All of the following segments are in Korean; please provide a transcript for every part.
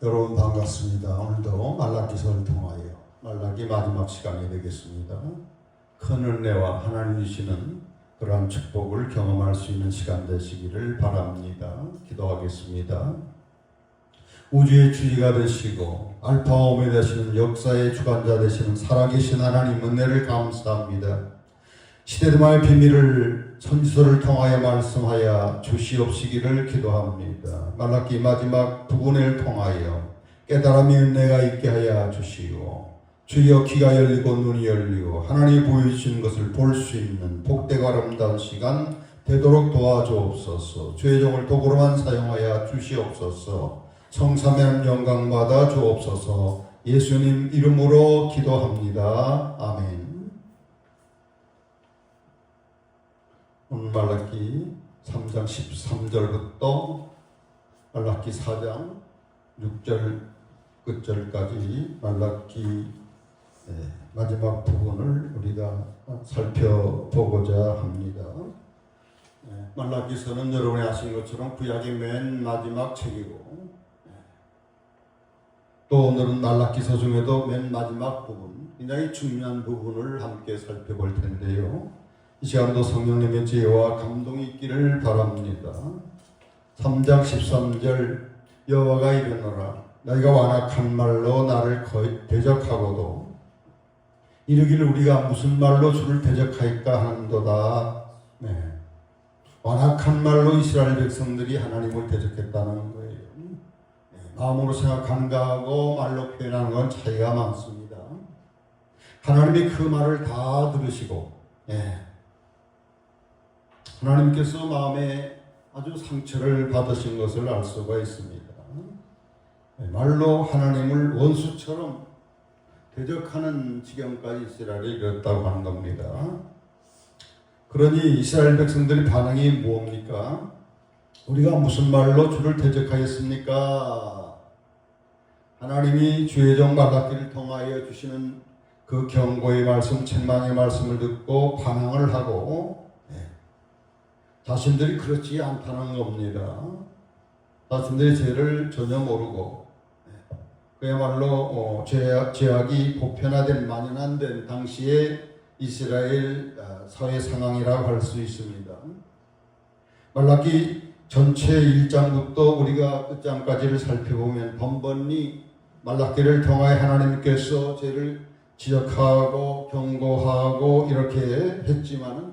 여러분 반갑습니다. 오늘도 말라기서를 통하여 말라기 마지막 시간이 되겠습니다. 큰 은혜와 하나님 주시는 그러한 축복을 경험할 수 있는 시간 되시기를 바랍니다. 기도하겠습니다. 우주의 주지가 되시고 알파 오메가 되시는 역사의 주관자 되시는 살아계신 하나님 은혜를 감사합니다. 시대드마의 비밀을 선지서를 통하여 말씀하여 주시옵시기를 기도합니다. 말라기 마지막 부분을 통하여 깨달음의 은혜가 있게 하여 주시오. 주여 귀가 열리고 눈이 열리고 하나님이 보여주신 것을 볼 수 있는 복되고 아름다운 시간 되도록 도와주옵소서. 주의 종을 도구로만 사용하여 주시옵소서. 성삼위하나님 영광 받아 주옵소서. 예수님 이름으로 기도합니다. 아멘. 오늘 말라기 3장 13절부터 말라기 4장 6절 끝절까지 말라기 마지막 부분을 우리가 살펴보고자 합니다. 말라기서는 여러분이 아시는 것처럼 구약의 맨 마지막 책이고 또 오늘은 말라기서 중에도 맨 마지막 부분, 굉장히 중요한 부분을 함께 살펴볼 텐데요. 이 시간도 성령님의 지혜와 감동이 있기를 바랍니다. 3장 13절 여호와가 이르노라 너희가 완악한 말로 나를 대적하고도 이르기를 우리가 무슨 말로 주를 대적할까 하는도다. 완악한 말로 이스라엘 백성들이 하나님을 대적했다는 거예요. 마음으로 생각하는 거하고 말로 표현하는 건 차이가 많습니다. 하나님이 그 말을 다 들으시고 하나님께서 마음에 아주 상처를 받으신 것을 알 수가 있습니다. 말로 하나님을 원수처럼 대적하는 지경까지 이스라엘이 이뤘다고 하는 겁니다. 그러니 이스라엘 백성들의 반응이 뭡니까? 우리가 무슨 말로 주를 대적하였습니까? 하나님이 주의 종 말라기를 통하여 주시는 그 경고의 말씀, 책망의 말씀을 듣고 반항을 하고 자신들이 그렇지 않다는 겁니다. 자신들의 죄를 전혀 모르고 그야말로 죄악이 보편화된 만연한 당시의 이스라엘 사회 상황이라고 할 수 있습니다. 말라기 전체 1장부터 우리가 끝장까지를 살펴보면 번번이 말라기를 통하여 하나님께서 죄를 지적하고 경고하고 이렇게 했지만은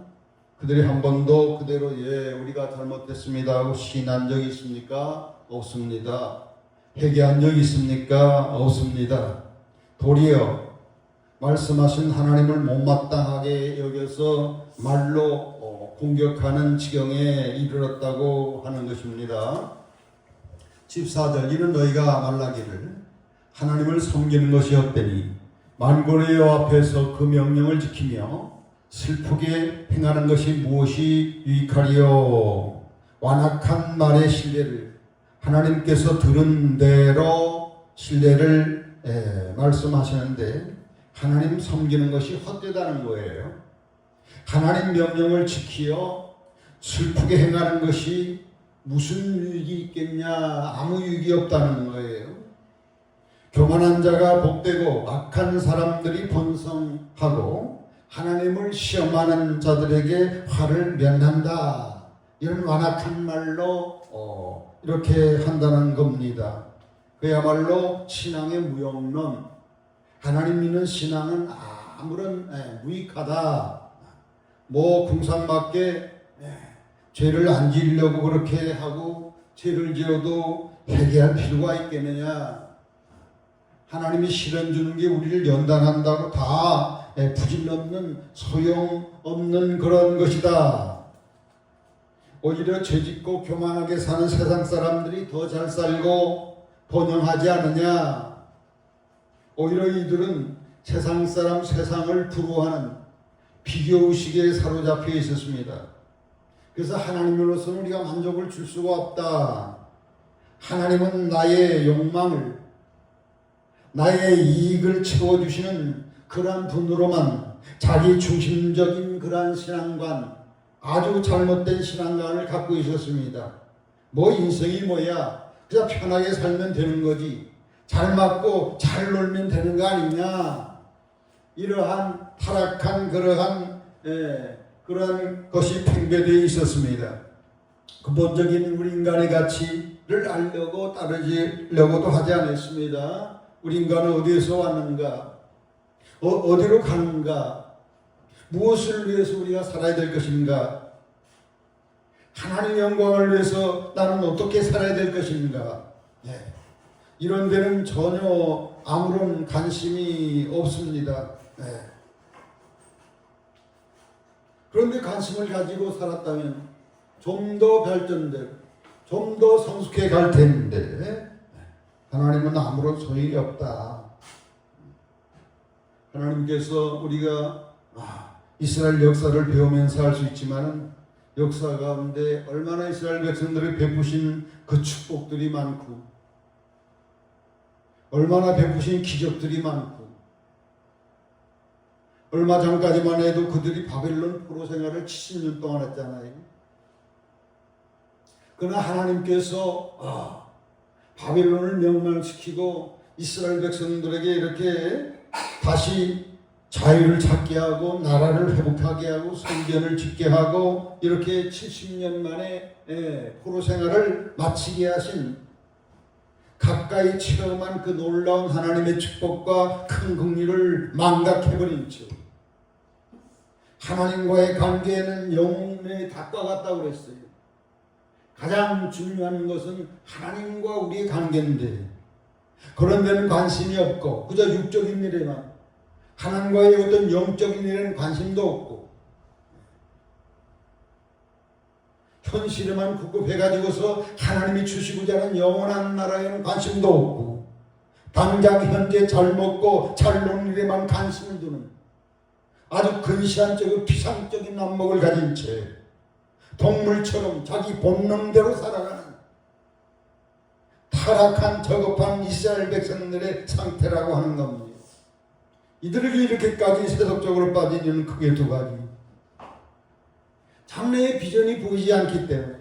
그들이 한 번도 그대로 우리가 잘못했습니다 하고 시인한 적이 있습니까? 없습니다. 회개한 적이 있습니까? 없습니다. 도리어 말씀하신 하나님을 못마땅하게 여겨서 말로 공격하는 지경에 이르렀다고 하는 것입니다. 14절 이는 너희가 말라기를 하나님을 섬기는 것이 헛되니 만군의 여호와 앞에서 그 명령을 지키며 슬프게 행하는 것이 무엇이 유익하리요. 완악한 말의 신뢰를 하나님께서 들은 대로 신뢰를 말씀하시는데 하나님 섬기는 것이 헛되다는 거예요. 하나님 명령을 지키어 슬프게 행하는 것이 무슨 유익이 있겠냐? 아무 유익이 없다는 거예요. 교만한 자가 복되고 악한 사람들이 번성하고 하나님을 시험하는 자들에게 화를 면한다. 이런 완악한 말로 이렇게 한다는 겁니다. 그야말로 신앙의 무용론, 하나님 믿는 신앙은 아무런 무익하다. 궁상맞게 죄를 안 지으려고 그렇게 하고 죄를 지어도 회개할 필요가 있겠느냐. 하나님이 실현 주는 게 우리를 연단한다고 다 부질없는 소용없는 그런 것이다. 오히려 죄짓고 교만하게 사는 세상 사람들이 더 잘 살고 번영하지 않느냐. 오히려 이들은 세상 사람 세상을 부러워하는 비교의식에 사로잡혀 있었습니다. 그래서 하나님으로서는 우리가 만족을 줄 수가 없다. 하나님은 나의 욕망을 나의 이익을 채워주시는 그러한 분으로만 자기 중심적인 그러한 신앙관, 아주 잘못된 신앙관을 갖고 있었습니다. 인생이 뭐야? 그냥 편하게 살면 되는 거지. 잘 맞고 잘 놀면 되는 거 아니냐. 이러한 타락한 그러한 것이 팽배되어 있었습니다. 근본적인 우리 인간의 가치를 알려고 따르려고도 하지 않았습니다. 우리 인간은 어디에서 왔는가? 어디로 가는가? 무엇을 위해서 우리가 살아야 될 것인가? 하나님의 영광을 위해서 나는 어떻게 살아야 될 것인가? 이런 데는 전혀 아무런 관심이 없습니다. 그런데 관심을 가지고 살았다면 좀 더 발전되고 좀 더 성숙해 갈 텐데 하나님은 아무런 소용이 없다. 하나님께서 우리가 이스라엘 역사를 배우면서 할 수 있지만 역사 가운데 얼마나 이스라엘 백성들이 베푸신 그 축복들이 많고 얼마나 베푸신 기적들이 많고 얼마 전까지만 해도 그들이 바벨론 포로 생활을 70년 동안 했잖아요. 그러나 하나님께서 바벨론을 멸망시키고 이스라엘 백성들에게 이렇게 다시 자유를 찾게 하고 나라를 회복하게 하고 성전을 짓게 하고 이렇게 70년 만에 포로 생활을 마치게 하신 가까이 체험한 그 놀라운 하나님의 축복과 큰 긍휼을 망각해버린 채 하나님과의 관계는 영혼의 닭과 같다고 그랬어요. 가장 중요한 것은 하나님과 우리의 관계인데 그런 데는 관심이 없고 그저 육적인 일에만 하나님과의 어떤 영적인 일에는 관심도 없고 현실에만 국급해가지고서 하나님이 주시고자 하는 영원한 나라에는 관심도 없고 당장 현재 잘 먹고 잘 노는 일에만 관심을 두는 아주 근시안적이고 피상적인 안목을 가진 채 동물처럼 자기 본능대로 살아가는 타락한 저급한 이스라엘 백성들의 상태라고 하는 겁니다. 이들에게 이렇게까지 세속적으로 빠진 이유는 크게 두 가지. 장래의 비전이 보이지 않기 때문에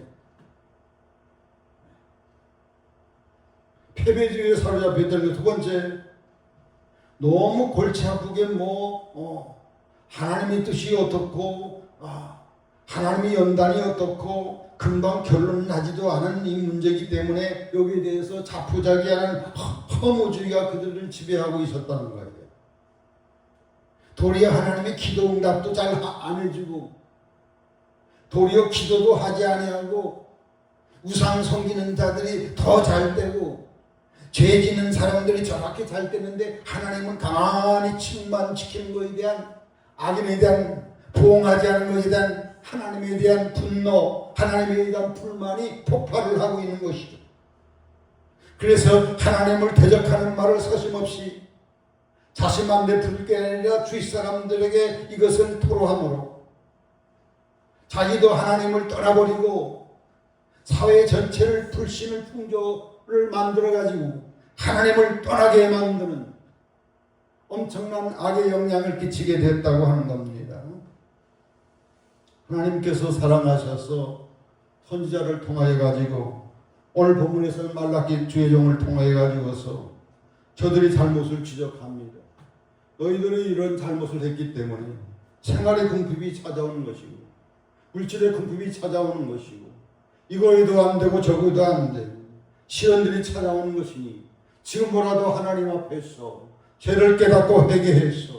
패배주의에 사로잡혀 있다는 두 번째, 너무 골치 아프게 하나님의 뜻이 어떻고 하나님의 연단이 어떻고 금방 결론 나지도 않은 이 문제이기 때문에 여기에 대해서 자포자기하는 허무주의가 그들을 지배하고 있었다는 거예요. 도리어 하나님의 기도 응답도 잘 안 해주고 도리어 기도도 하지 아니하고 우상 섬기는 자들이 더 잘 되고 죄 짓는 사람들이 저렇게 잘 되는데 하나님은 가만히 침만 지키는 것에 대한 악인에 대한 부응하지 않은 것에 대한 하나님에 대한 분노, 하나님에 대한 불만이 폭발을 하고 있는 것이죠. 그래서 하나님을 대적하는 말을 서슴없이 자신만 내풀 게 아니라 주위 사람들에게 이것을 토로함으로 자기도 하나님을 떠나버리고 사회 전체를 불신의 풍조를 만들어가지고 하나님을 떠나게 만드는 엄청난 악의 영향을 끼치게 됐다고 하는 겁니다. 하나님께서 사랑하셔서 선지자를 통하여 가지고 오늘 본문에서는 말라기 주의 종을 통하여 가지고서 저들이 잘못을 지적합니다. 너희들이 이런 잘못을 했기 때문에 생활의 궁핍이 찾아오는 것이고 물질의 궁핍이 찾아오는 것이고 이거에도 안 되고 저거에도 안 되고 시련들이 찾아오는 것이니 지금 뭐라도 하나님 앞에서 죄를 깨닫고 회개해서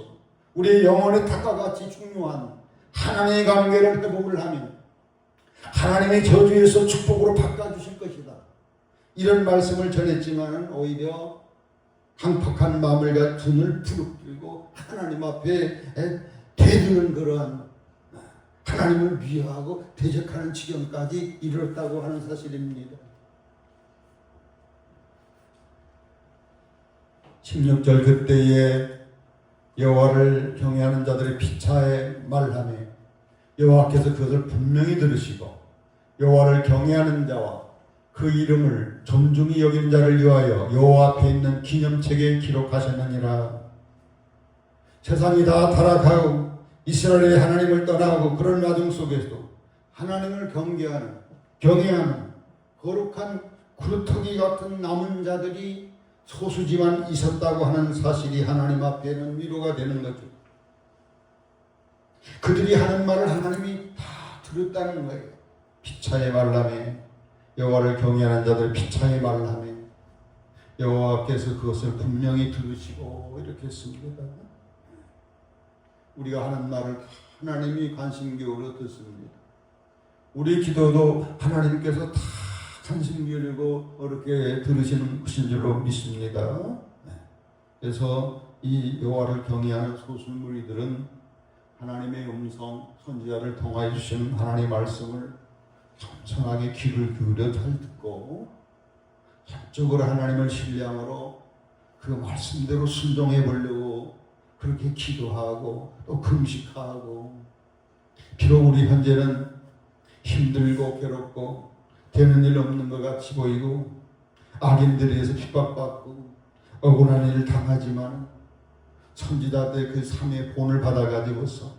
우리의 영혼의 닭과 같이 중요한 하나님의 관계를 회복을 하면 하나님의 저주에서 축복으로 바꿔주실 것이다. 이런 말씀을 전했지만 오히려 강팍한 마음을 가진 눈을 부릅뜨고 하나님 앞에 대드는 그러한 하나님을 미워하고 대적하는 지경까지 이르렀다고 하는 사실입니다. 16절 그때에 여호와를 경외하는 자들의 피차에 말하며 여호와께서 그것을 분명히 들으시고 여호와를 경외하는 자와 그 이름을 존중히 여긴 자를 위하여 여호와 앞에 있는 기념책에 기록하셨느니라. 세상이 다 타락하고 이스라엘의 하나님을 떠나고 그런 와중 속에서도 하나님을 경외하는 거룩한 구루터기 같은 남은 자들이 소수지만 있었다고 하는 사실이 하나님 앞에는 위로가 되는 거죠. 그들이 하는 말을 하나님이 다 들었다는 거예요. 피차에 말라며 여호와를 경외하는 자들 피차에 말라며 여호와께서 그것을 분명히 들으시고 이렇게 했습니다. 우리가 하는 말을 하나님이 관심 기울여 듣습니다. 우리 기도도 하나님께서 다 관심 기울이고 이렇게 들으시는 것인 줄로 믿습니다. 그래서 이 여호와를 경외하는 소수 무리들은 하나님의 음성, 선지자를 통하여 주시는 하나님의 말씀을 청청하게 귀를 기울여 잘 듣고 적극적으로 하나님을 신뢰함으로 그 말씀대로 순종해 보려고 그렇게 기도하고 또 금식하고, 비록 우리 현재는 힘들고 괴롭고 되는 일 없는 것 같이 보이고 악인들에 의해서 핍박받고 억울한 일을 당하지만 선지자들의 그 삶의 본을 받아가지고서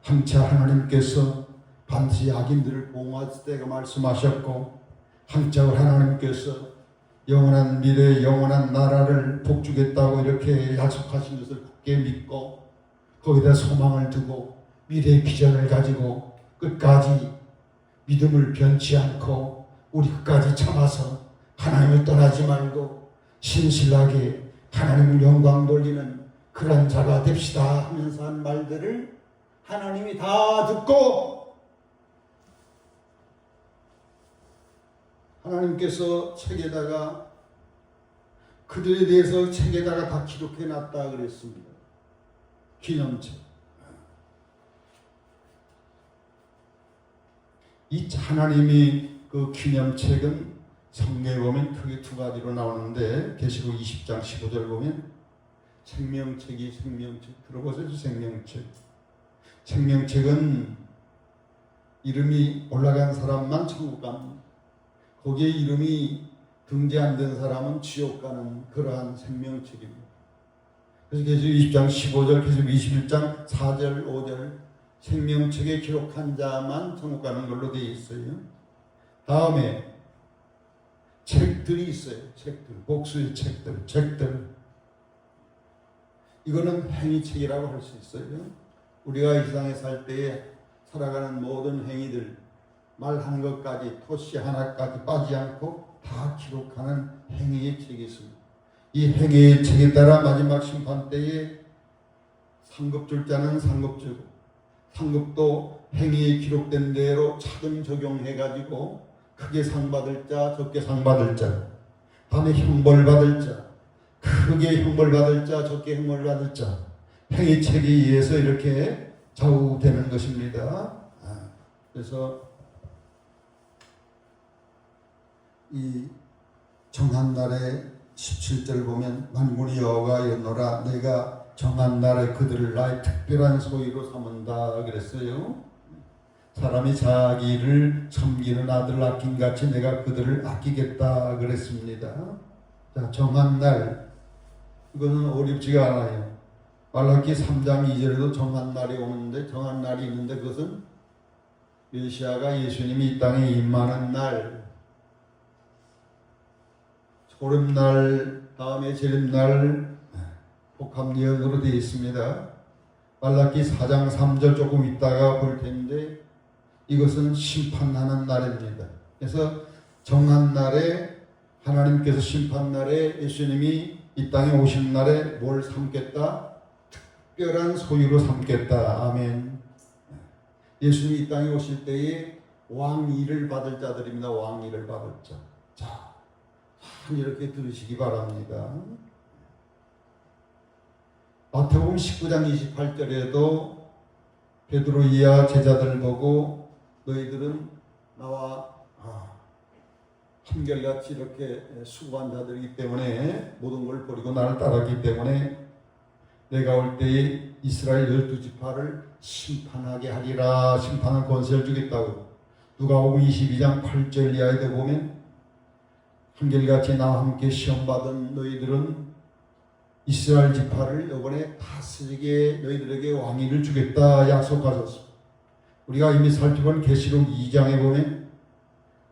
한차 하나님께서 반드시 악인들을 보호하실 때가 말씀하셨고, 한짝을 하나님께서 영원한 미래 영원한 나라를 복주겠다고 이렇게 약속하신 것을 굳게 믿고 거기다 소망을 두고 미래의 비전을 가지고 끝까지 믿음을 변치 않고 우리 끝까지 참아서 하나님을 떠나지 말고 신실하게 하나님을 영광 돌리는 그런 자가 됩시다 하면서 한 말들을 하나님이 다 듣고 하나님께서 책에다가 그들에 대해서 책에다가 다 기록해 놨다 그랬습니다. 기념책. 이 하나님이 그 기념책은 성경에 보면 크게 두 가지로 나오는데, 계시록 20장 15절 보면 생명책이 생명책, 들어보세요. 생명책. 생명책은 이름이 올라간 사람만 천국 갑니다. 거기에 이름이 등재 안 된 사람은 지옥 가는 그러한 생명책입니다. 그래서 계시록 20장 15절, 계시록 21장 4절 5절 생명책에 기록한 자만 천국 가는 걸로 되어 있어요. 다음에 책들이 있어요. 책들, 복수의 책들. 이거는 행위책이라고 할 수 있어요. 우리가 이 세상에 살 때에 살아가는 모든 행위들, 말하는 것까지 토시 하나까지 빠지지 않고 다 기록하는 행위의 책이 있습니다. 이 행위의 책에 따라 마지막 심판 때에 상급 줄 자는 상급 주고, 상급도 행위에 기록된 대로 차등 적용해가지고 크게 상 받을 자, 적게 상 받을 자, 다음에 형벌 받을 자, 크게 형벌 받을 자, 적게 형벌 받을 자, 행위 책에 의해서 이렇게 좌우되는 것입니다. 그래서 이 정한 날에 17절 보면 만군의 여호와가 여노라, 내가 정한 날에 그들을 나의 특별한 소유로 삼은다 그랬어요. 사람이 자기를 섬기는 아들 아낀 같이 내가 그들을 아끼겠다 그랬습니다. 자, 정한 날, 이거는 어렵지가 않아요. 말라기 3장 2절에도 정한 날이 오는데, 정한 날이 있는데 그것은 메시아가 예수님이 이 땅에 임하는 날, 소름날, 다음에 재림날, 복합예언으로 되어 있습니다. 말라기 4장 3절 조금 있다가 볼 텐데, 이것은 심판하는 날입니다. 그래서 정한 날에, 하나님께서 심판 날에 예수님이 이 땅에 오신 날에 뭘 삼겠다? 특별한 소유로 삼겠다. 아멘. 예수님이 이 땅에 오실 때에 왕위를 받을 자들입니다. 왕위를 받을 자. 자, 이렇게 들으시기 바랍니다. 마태복음 19장 28절에도 베드로 이하 제자들 보고 너희들은 나와 한결같이 이렇게 수고한 자들이기 때문에 모든 걸 버리고 나를 따랐기 때문에 내가 올 때에 이스라엘 12지파를 심판하게 하리라, 심판한 권세를 주겠다고. 누가복음 22장 8절 이하에도 보면 한결같이 나와 함께 시험받은 너희들은 이스라엘 지파를 이번에 다스리게 너희들에게 왕위를 주겠다 약속하셨습니다. 우리가 이미 살펴본 계시록 2장에 보면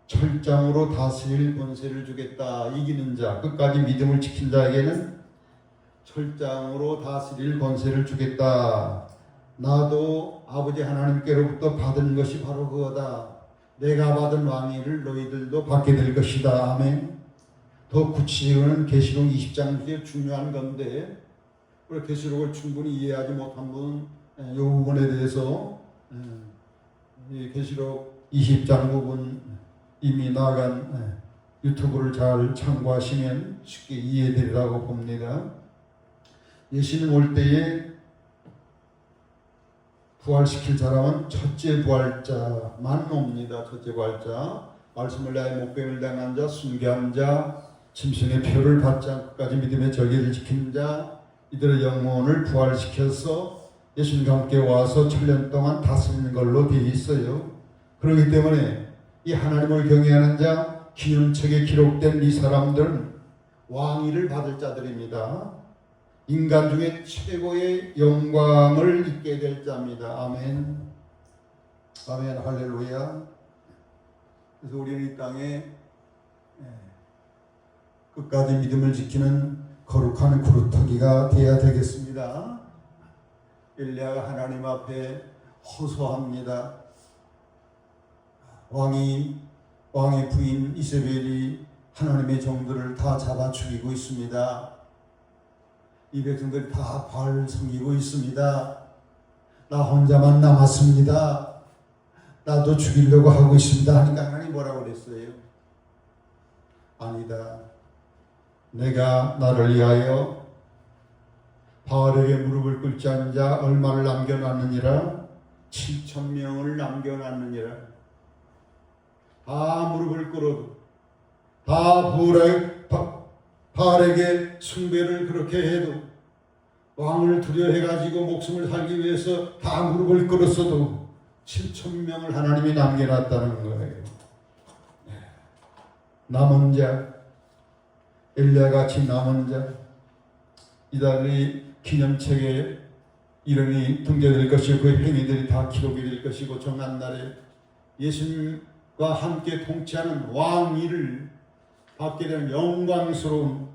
철장으로 다스릴 권세를 주겠다. 이기는 자, 끝까지 믿음을 지킨 자에게는 철장으로 다스릴 권세를 주겠다. 나도 아버지 하나님께로부터 받은 것이 바로 그거다. 내가 받은 왕위를 너희들도 받게 될 것이다. 아멘. 더 구체적으로는 계시록 20장 중에 중요한 건데 우리 계시록을 충분히 이해하지 못한 분은 이 부분에 대해서 계시록 20장 부분 이미 나간 유튜브를 잘 참고하시면 쉽게 이해되리라고 봅니다. 예수님 올 때에 부활시킬 사람은 첫째 부활자만 옵니다. 첫째 부활자, 말씀을 다해 목배임을 당한 자, 순교한 자, 짐승의 표를 받지 않고까지 믿음의 절개를 지킨 자, 이들의 영혼을 부활시켜서 예수님과 함께 와서 1000년 동안 다스리는 걸로 되어 있어요. 그렇기 때문에 이 하나님을 경외하는 자, 기념책에 기록된 이 사람들은 왕위를 받을 자들입니다. 인간 중에 최고의 영광을 입게 될 자입니다. 아멘. 아멘. 할렐루야. 그래서 우리는 이 땅에 끝까지 믿음을 지키는 거룩한 구루터기가 되어야 되겠습니다. 엘리야가 하나님 앞에 호소합니다. 왕의 부인 이세벨이 하나님의 종들을 다 잡아 죽이고 있습니다. 이 백성들이 다 바알 섬기고 있습니다. 나 혼자만 남았습니다. 나도 죽이려고 하고 있습니다. 하니까 하나님 뭐라고 그랬어요? 아니다. 내가 나를 위하여 바알에게 무릎을 꿇지 않은 자 얼마를 남겨놨느니라? 7,000명을 남겨놨느니라. 다 무릎을 꿇어도 다 바알에게 숭배를 그렇게 해도 왕을 두려워해가지고 목숨을 살기 위해서 다 무릎을 꿇었어도 7,000명을 하나님이 남겨놨다는 거예요. 남은 자, 엘리야같이 남은 자, 이달의 기념책에 이름이 등재될 것이고 그 행위들이 다 기록이 될 것이고 정한 날에 예수님과 함께 통치하는 왕위를 받게 되는 영광스러운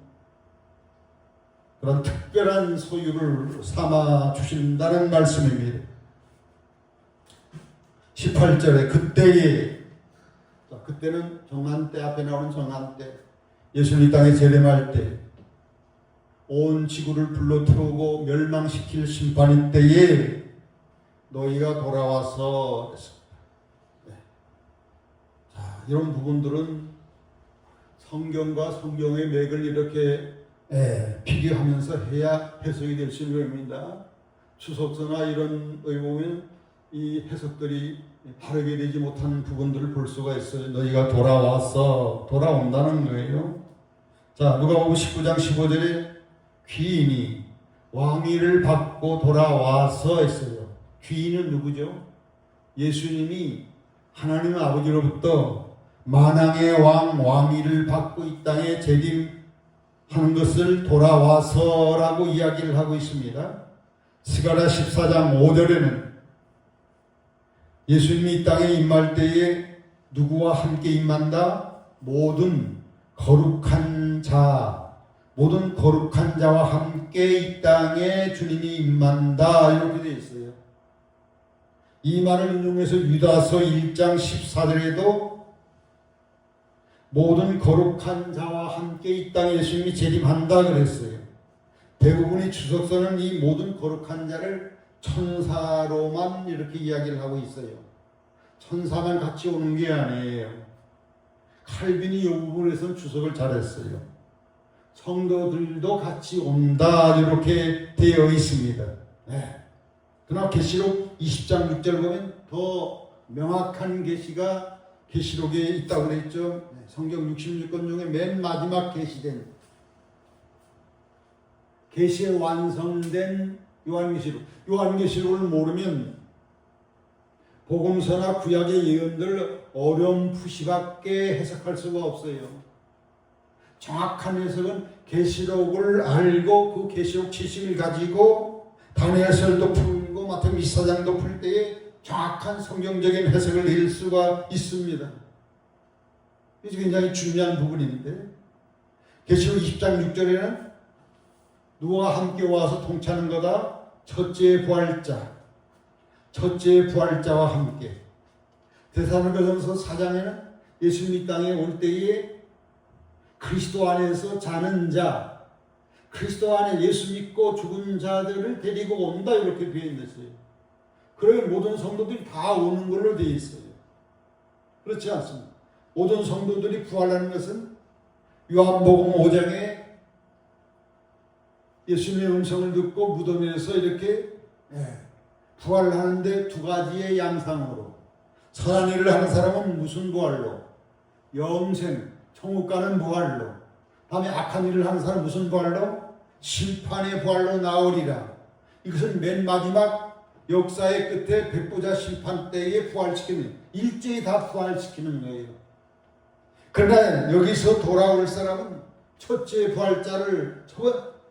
그런 특별한 소유를 삼아 주신다는 말씀입니다. 18절에 그때는 정한 때, 앞에 나오는 정한 때, 예수님 이 땅에 재림할 때 온 지구를 불러 태우고 멸망시킬 심판인 때에 너희가 돌아와서 이런 부분들은 성경과 성경의 맥을 이렇게 비교하면서 해야 해석이 될 수 있는 겁니다. 추석서나 이런 의 보면 이 해석들이 바르게 되지 못한 부분들을 볼 수가 있어요. 너희가 돌아온다는 거예요. 자, 누가복음 19장 15절에 귀인이 왕위를 받고 돌아와서 했어요. 귀인은 누구죠? 예수님이 하나님 아버지로부터 만왕의 왕위를 받고 이 땅에 재림하는 것을 돌아와서라고 이야기를 하고 있습니다. 스가랴 14장 5절에는 예수님이 이 땅에 임할 때에 누구와 함께 임한다? 모든 거룩한 자와 함께 이 땅에 주님이 임한다. 이렇게 되어 있어요. 이 말을 인용해서 유다서 1장 14절에도 모든 거룩한 자와 함께 이 땅에 예수님이 재림한다 그랬어요. 대부분의 주석서는 이 모든 거룩한 자를 천사로만 이렇게 이야기를 하고 있어요. 천사만 같이 오는 게 아니에요. 칼빈이 이 부분에서는 주석을 잘했어요. 성도들도 같이 온다 이렇게 되어 있습니다. 그러나 계시록 20장 6절 보면 더 명확한 계시가 계시록에 있다고 그랬죠. 성경 66권 중에 맨 마지막 계시된 계시에 완성된 요한계시록을 모르면 복음서나 구약의 예언들 어렴풋이밖에 해석할 수가 없어요. 정확한 해석은 계시록을 알고 그 계시록 지식을 가지고 다니엘서도 풀고 마태복음 24장도 풀 때에 정확한 성경적인 해석을 낼 수가 있습니다. 이게 굉장히 중요한 부분인데 계시록 20장 6절에는 누가 함께 와서 통치하는 거다? 첫째 부활자와 함께. 데살로니가전서 4장에는 예수님 이 땅에 올 때에 그리스도 안에서 자는 자, 그리스도 안에 예수 믿고 죽은 자들을 데리고 온다 이렇게 되어 있어요. 그러면 모든 성도들이 다 오는 걸로 되어 있어요. 그렇지 않습니다. 모든 성도들이 부활하는 것은 요한복음 5장에 예수님의 음성을 듣고 무덤에서 이렇게 부활하는데 두 가지의 양상으로 선한 일을 하는 사람은 무슨 부활로? 영생, 천국 가는 부활로. 다음에 악한 일을 하는 사람은 무슨 부활로? 심판의 부활로 나오리라. 이것은 맨 마지막 역사의 끝에 백보자 심판 때에 부활시키는, 일제히 다 부활시키는 거예요. 그러나 여기서 돌아올 사람은 첫째 부활자를,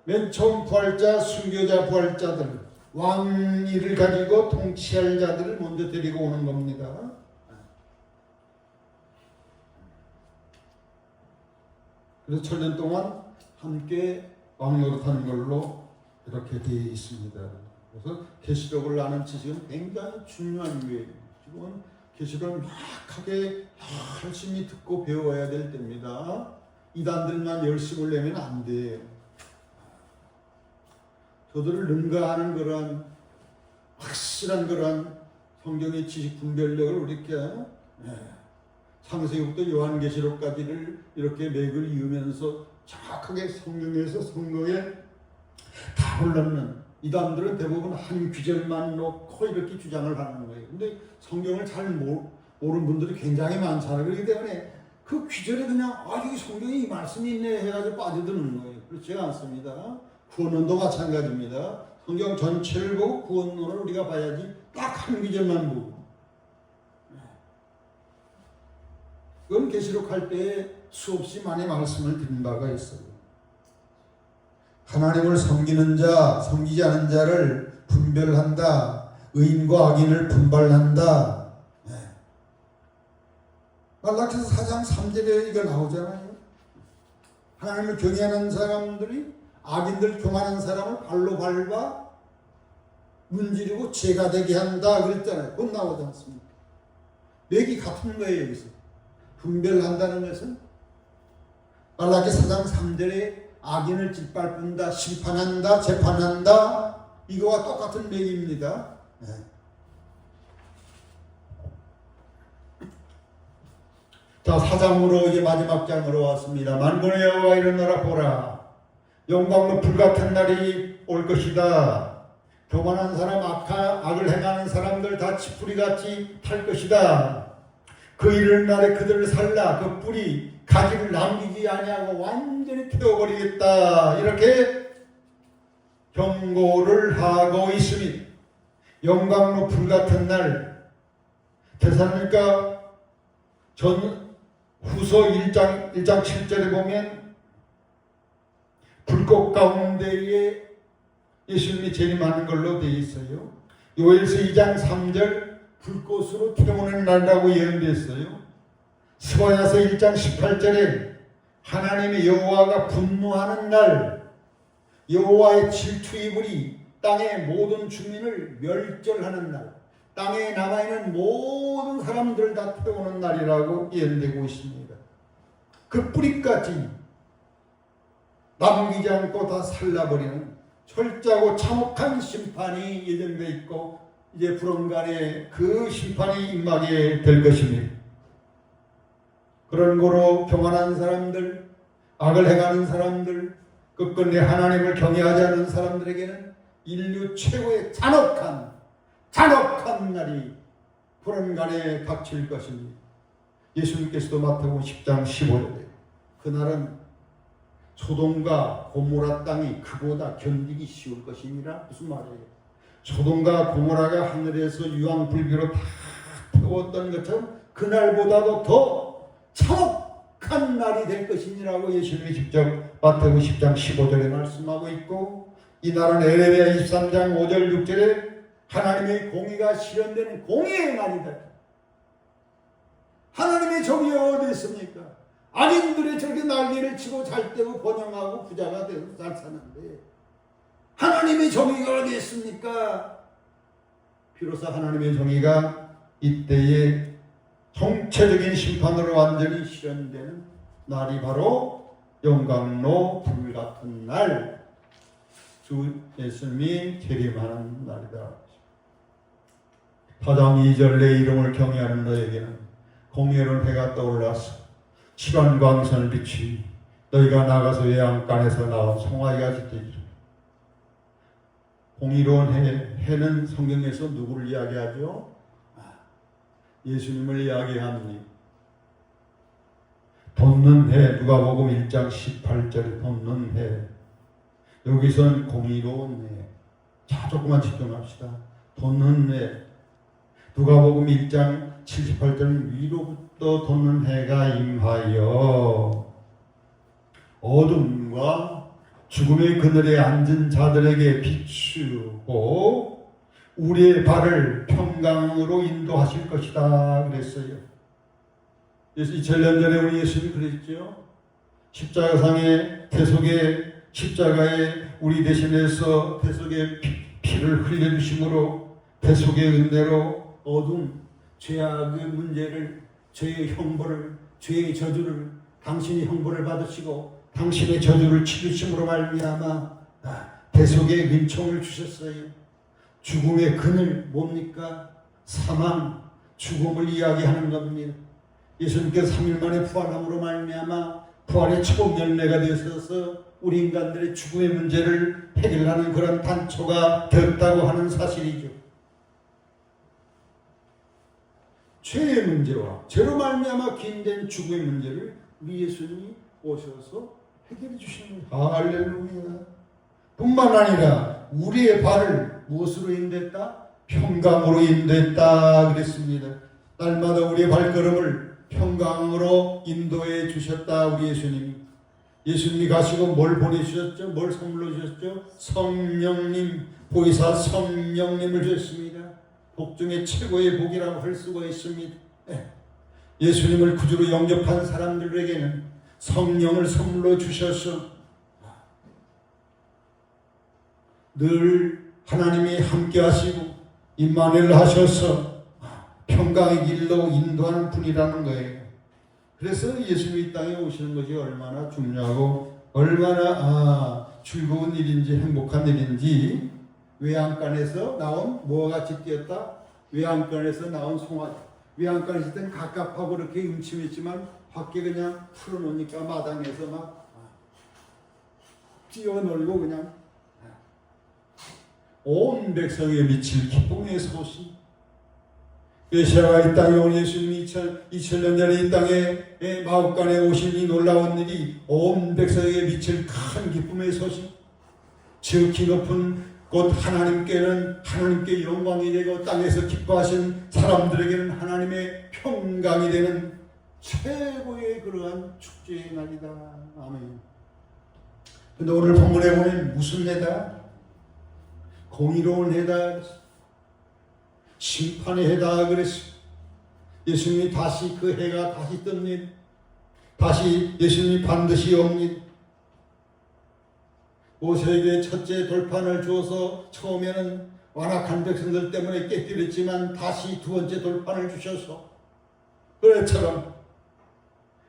맨 처음 부활자, 순교자 부활자들, 왕위를 가지고 통치할 자들을 먼저 데리고 오는 겁니다. 그래서 천년 동안 함께 왕노릇하는 걸로 이렇게 되어 있습니다. 그래서 계시록을 아는 지식은 굉장히 중요한 거예요. 지금은 계시록을 명확하게 열심히 듣고 배워야 될 때입니다. 이단들만 열심을 내면 안 돼요. 저들을 능가하는 그런 확실한 그런 성경의 지식 분별력을 우리께 창세기부터 요한계시록까지를 이렇게 맥을 이으면서 정확하게 성경에서 성경에 답을 넣는 이단들은 대부분 한 귀절만 놓고 이렇게 주장을 하는 거예요. 근데 성경을 잘 모르는 분들이 굉장히 많잖아요. 그렇기 때문에 그 귀절에 그냥 여기 성경에 이 말씀이 있네 해가지고 빠져드는 거예요. 그렇지 않습니다. 구원론도 마찬가지입니다. 성경 전체를 보고 구원론을 우리가 봐야지 딱 한 귀절만 보고. 그건 계시록할 때에 수없이 많이 말씀을 드린 바가 있어요. 하나님을 섬기는 자, 섬기지 않은 자를 분별한다. 의인과 악인을 분발한다. 말라기서 4장 3절에 이거 나오잖아요. 하나님을 경외하는 사람들이 악인들 경하는 사람을 발로 밟아 문지르고 죄가 되게 한다 그랬잖아요. 그건 나오지 않습니까? 맥이 같은 거예요. 여기서 분별한다는 것은 말라기 4장 3절에 악인을 짓밟는다, 심판한다, 재판한다 이거와 똑같은 맥입니다. 자, 4장으로 이제 마지막 장으로 왔습니다. 만군의 여호와 이르노라 보라, 영광로 불같은 날이 올 것이다. 교만한 사람, 악을 행하는 사람들 다 지푸리같이 탈 것이다. 그 이른 날에 그들을 살라. 그 뿌리 가지를 남기지 아니하고 완전히 태워버리겠다. 이렇게 경고를 하고 있으니 영광로 불같은 날, 데살로니가 후서 1장 7절에 보면 불꽃 가운데에 예수님이 재림하는 걸로 되어 있어요. 요엘서 2장 3절 불꽃으로 태우는 날이라고 예언됐어요. 스바야서 1장 18절에 하나님의 여호와가 분노하는 날, 여호와의 질투의 불이 땅의 모든 주민을 멸절하는 날, 땅에 남아있는 모든 사람들을 다 태우는 날이라고 예언되고 있습니다. 그 뿌리까지 남기지 않고 다 살라버리는 철저하고 참혹한 심판이 예정되어 있고 이제 불언간에 그 심판이 임하게 될 것입니다. 그런 거로 교만한 사람들, 악을 행하는 사람들, 끝끝내 하나님을 경외하지 않는 사람들에게는 인류 최고의 잔혹한 날이 불언간에 닥칠 것입니다. 예수님께서도 마태복음 10장 15절에 그날은 소돔과 고모라 땅이 그보다 견디기 쉬울 것이니라. 무슨 말이에요? 소돔과 고모라가 하늘에서 유황불기로 다 태웠던 것처럼 그날보다도 더 참혹한 날이 될 것이니라고 예수님이 직접 마태복음 10장 15절에 말씀하고 있고, 이 날은 에레미야 23장 5절 6절에 하나님의 공의가 실현되는 공의의 날이다. 하나님의 정의가 어디 있습니까? 악인들이 저렇게 난리를 치고 잘 되고 번영하고 부자가 되고 잘 사는데 하나님의 정의가 어디 있습니까? 비로소 하나님의 정의가 이때에 총체적인 심판으로 완전히 실현되는 날이 바로 영광로 불같은 날, 주 예수님이 재림하는 날이다. 사장 2절 내 이름을 경외하는 너에게는 공의로운 해가 떠올라서 시간 광선을 비추니 너희가 나가서 외양간에서 나온 송아지가 짖듯이. 공의로운 해는 성경에서 누구를 이야기하죠? 예수님을 이야기합니다. 돋는 해, 누가복음 1장 18절에 돋는 해. 여기선 공의로운 해. 자, 조금만 집중합시다. 돋는 해. 누가복음 1장 78절은 위로부터 돋는 해가 임하여 어둠과 죽음의 그늘에 앉은 자들에게 비추고 우리의 발을 평강으로 인도하실 것이다 그랬어요. 2000년 전에 우리 예수님이 그랬죠. 십자가상의 대속의 십자가에 우리 대신해서 대속의 피를 흘려주심으로 대속의 은혜로 어둠, 죄악의 문제를, 죄의 형벌을, 죄의 저주를 당신이 형벌을 받으시고 당신의 저주를 치르심으로 말미암아 대속의 은총을 주셨어요. 죽음의 그늘 뭡니까? 사망, 죽음을 이야기하는 겁니다. 예수님께서 3일 만에 부활함으로 말미암아 부활의 초범 열매가 되셔서 우리 인간들의 죽음의 문제를 해결하는 그런 단초가 되었다고 하는 사실이죠. 죄의 문제와 죄로 말미암아 긴된 죽음의 문제를 우리 예수님이 오셔서 해결해 주시는 거예요. 할렐루야. 뿐만 아니라 우리의 발을 무엇으로 인도했다? 평강으로 인도했다 그랬습니다. 날마다 우리의 발걸음을 평강으로 인도해 주셨다 우리 예수님이. 예수님이 가시고 뭘 보내주셨죠? 뭘 선물로 주셨죠? 성령님, 보이사 성령님을 주셨습니다. 복 중에 최고의 복이라고 할 수가 있습니다. 예수님을 구주로 영접한 사람들에게는 성령을 선물로 주셔서 늘 하나님이 함께 하시고 임마누엘 하셔서 평강의 길로 인도하는 분이라는 거예요. 그래서 예수님이 이 땅에 오시는 것이 얼마나 중요하고 얼마나 즐거운 일인지 행복한 일인지. 외양간에서 나온 뭐가 같이 뛰었다? 외양간에서 나온 송아지. 외양간에 있을 땐 갑갑하고 이렇게 음침했지만 밖에 그냥 풀어놓으니까 마당에서 막 뛰어놀고 그냥 온 백성에 미칠 기쁨의 소식. 메시아가 이 땅에 온 예수님이 2000년 전에 이 땅에 마국간에 오신 이 놀라운 일이 온 백성에게 미칠 큰 기쁨의 소식. 지극히 높은 곧 하나님께는 하나님께 영광이 되고 땅에서 기뻐하신 사람들에게는 하나님의 평강이 되는 최고의 그러한 축제의 날이다. 아멘. 근데 오늘 본문에 보면 무슨 해다? 공의로운 해다. 심판의 해다 그랬어요. 예수님이 다시 그 해가 다시 뜹니다. 다시 예수님이 반드시 옵니다. 모세에게 첫째 돌판을 주어서 처음에는 완악한 백성들 때문에 깨뜨렸지만 다시 두 번째 돌판을 주셔서 그처럼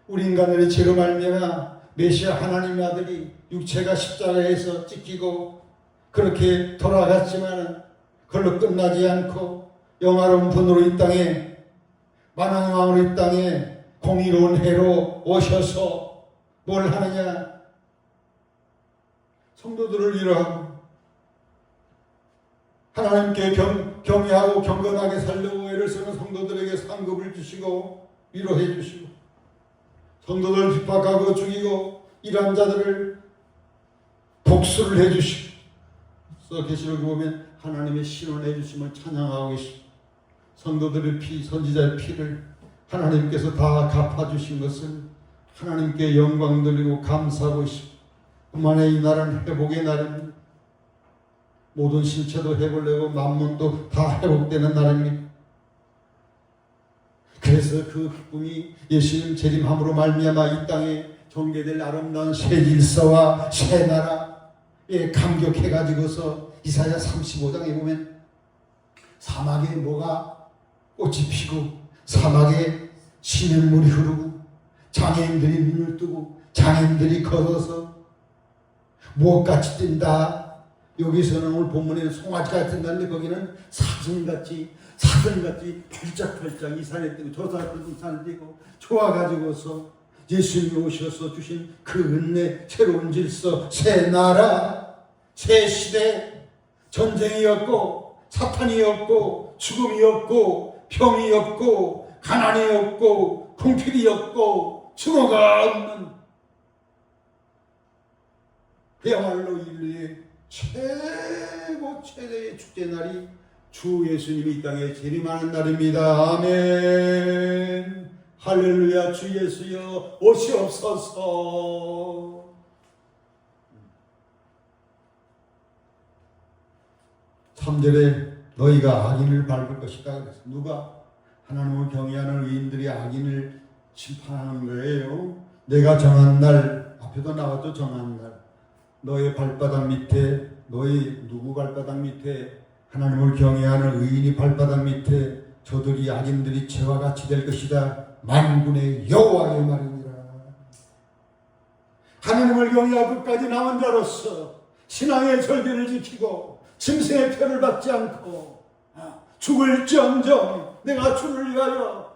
우리 인간들의 죄로 말미암아 메시아 하나님의 아들이 육체가 십자가에서 찢기고 그렇게 돌아갔지만 그걸로 끝나지 않고 영화로운 분으로 이 땅에 만왕왕으로 이 땅에 공의로운 해로 오셔서 뭘 하느냐? 성도들을 위로하고 하나님께 경외하고 경건하게 살려고 애를 쓰는 성도들에게 상급을 주시고 위로해 주시고 성도들 핍박하고 죽이고 이런 자들을 복수를 해 주시고 계시록에 보면 하나님의 신원해 주심을 찬양하고 계시고 성도들의 피, 선지자의 피를 하나님께서 다 갚아주신 것을 하나님께 영광 돌리고 감사하고 있습니다. 그만의 이 날은 회복의 날입니다. 모든 신체도 회복되고 만문도 다 회복되는 날입니다. 그래서 그 기쁨이 예수님 재림함으로 말미암아 이 땅에 전개될 아름다운 새 질서와 새 나라에 감격해가지고서 이사야 35장에 보면 사막에 뭐가 꽃이 피고 사막에 시냇물이 흐르고 장애인들이 눈을 뜨고 장애인들이 걸어서 무엇같이 뛴다. 여기서는 오늘 본문에는 송아지가 뜬다는데 거기는 사슴같이 펄짝펄짝 이 산에 뛰고 저 산에 뛰고 이 산에 뛰고 좋아가지고서 예수님이 오셔서 주신 그 은혜, 새로운 질서, 새 나라, 새 시대, 전쟁이 없고 사탄이 없고 죽음이 없고 병이 없고 가난이 없고 궁핍이 없고 증오가 없는 그야말로 인류의 최대의 축제날이 주 예수님이 이 땅에 재림하는 날입니다. 아멘. 할렐루야. 주 예수여 오시옵소서. 3절에 너희가 악인을 밟을 것이다 그랬어. 누가? 하나님을 경외하는 의인들이 악인을 심판하는 거예요. 내가 정한 날, 앞에도 나왔죠. 정한 날. 너의 발바닥 밑에, 너희 누구 발바닥 밑에, 하나님을 경외하는 의인이 발바닥 밑에 저들이 악인들이 죄와 같이 될 것이다. 만군의 여호와의 말이니라. 하나님을 경외하고 끝까지 남은 자로서 신앙의 절개를 지키고 짐승의 표를 받지 않고 죽을지언정 내가 주를 위하여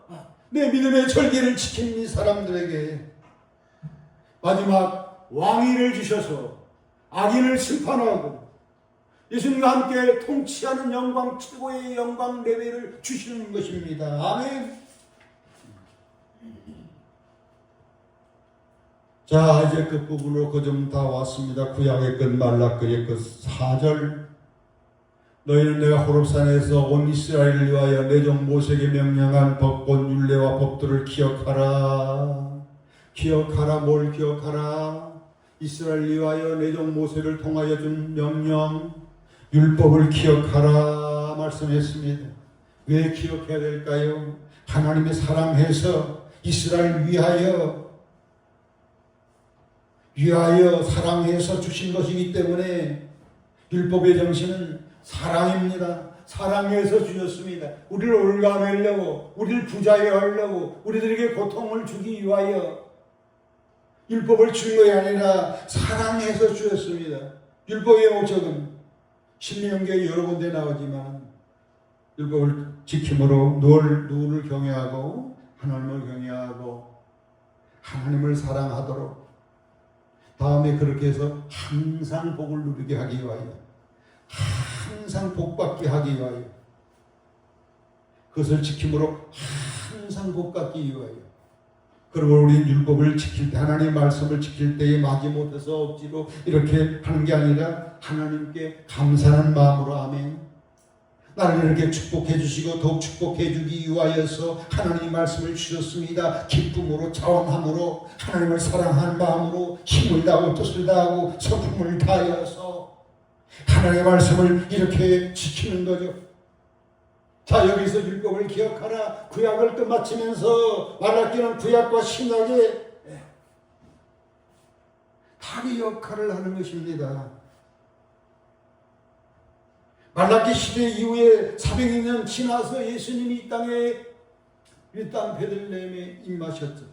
내 믿음의 절개를 지킨 이 사람들에게 마지막 왕위를 주셔서 악인을 심판하고 예수님과 함께 통치하는 영광, 최고의 영광 레벨을 주시는 것입니다. 아멘. 자, 이제 끝부분으로 그 점 다 왔습니다. 구약의 끝, 말라기의 끝 4절. 너희는 내가 호렙산에서 온 이스라엘을 위하여 내 종 모세에게 명령한 법권, 율례와 법도를 기억하라. 기억하라. 뭘 기억하라? 이스라엘을 위하여 내 종 모세를 통하여 준 명령, 율법을 기억하라 말씀했습니다. 왜 기억해야 될까요? 하나님의 사랑해서 이스라엘 위하여 사랑해서 주신 것이기 때문에 율법의 정신은 사랑입니다. 사랑해서 주셨습니다. 우리를 올가매려고, 우리를 부자에 하려고, 우리들에게 고통을 주기 위하여 율법을 준 것이 아니라 사랑해서 주셨습니다. 율법의 목적은 신명기에 여러 군데 나오지만 율법을 지킴으로 누구를 경외하고 하나님을 경외하고 하나님을 사랑하도록 다음에 그렇게 해서 항상 복을 누리게 하기 위하여 항상 복받게 하기 위하여 그것을 지킴으로 항상 복받기 위하여 그리고 우리 율법을 지킬 때 하나님의 말씀을 지킬 때에 마지못해서 억지로 이렇게 하는 게 아니라 하나님께 감사하는 마음으로 아멘. 나를 이렇게 축복해 주시고 더욱 축복해 주기 위하여서 하나님의 말씀을 주셨습니다. 기쁨으로 자원함으로 하나님을 사랑하는 마음으로 힘을 다하고 뜻을 다하고 성품을 다하여서 하나님의 말씀을 이렇게 지키는 거죠. 자, 여기서 율법을 기억하라. 구약을 끝마치면서 말라기는 구약과 신약의 다리 역할을 하는 것입니다. 말라기 시대 이후에 400년 지나서 예수님이 이 땅에 이 땅 베들레헴에 임하셨죠.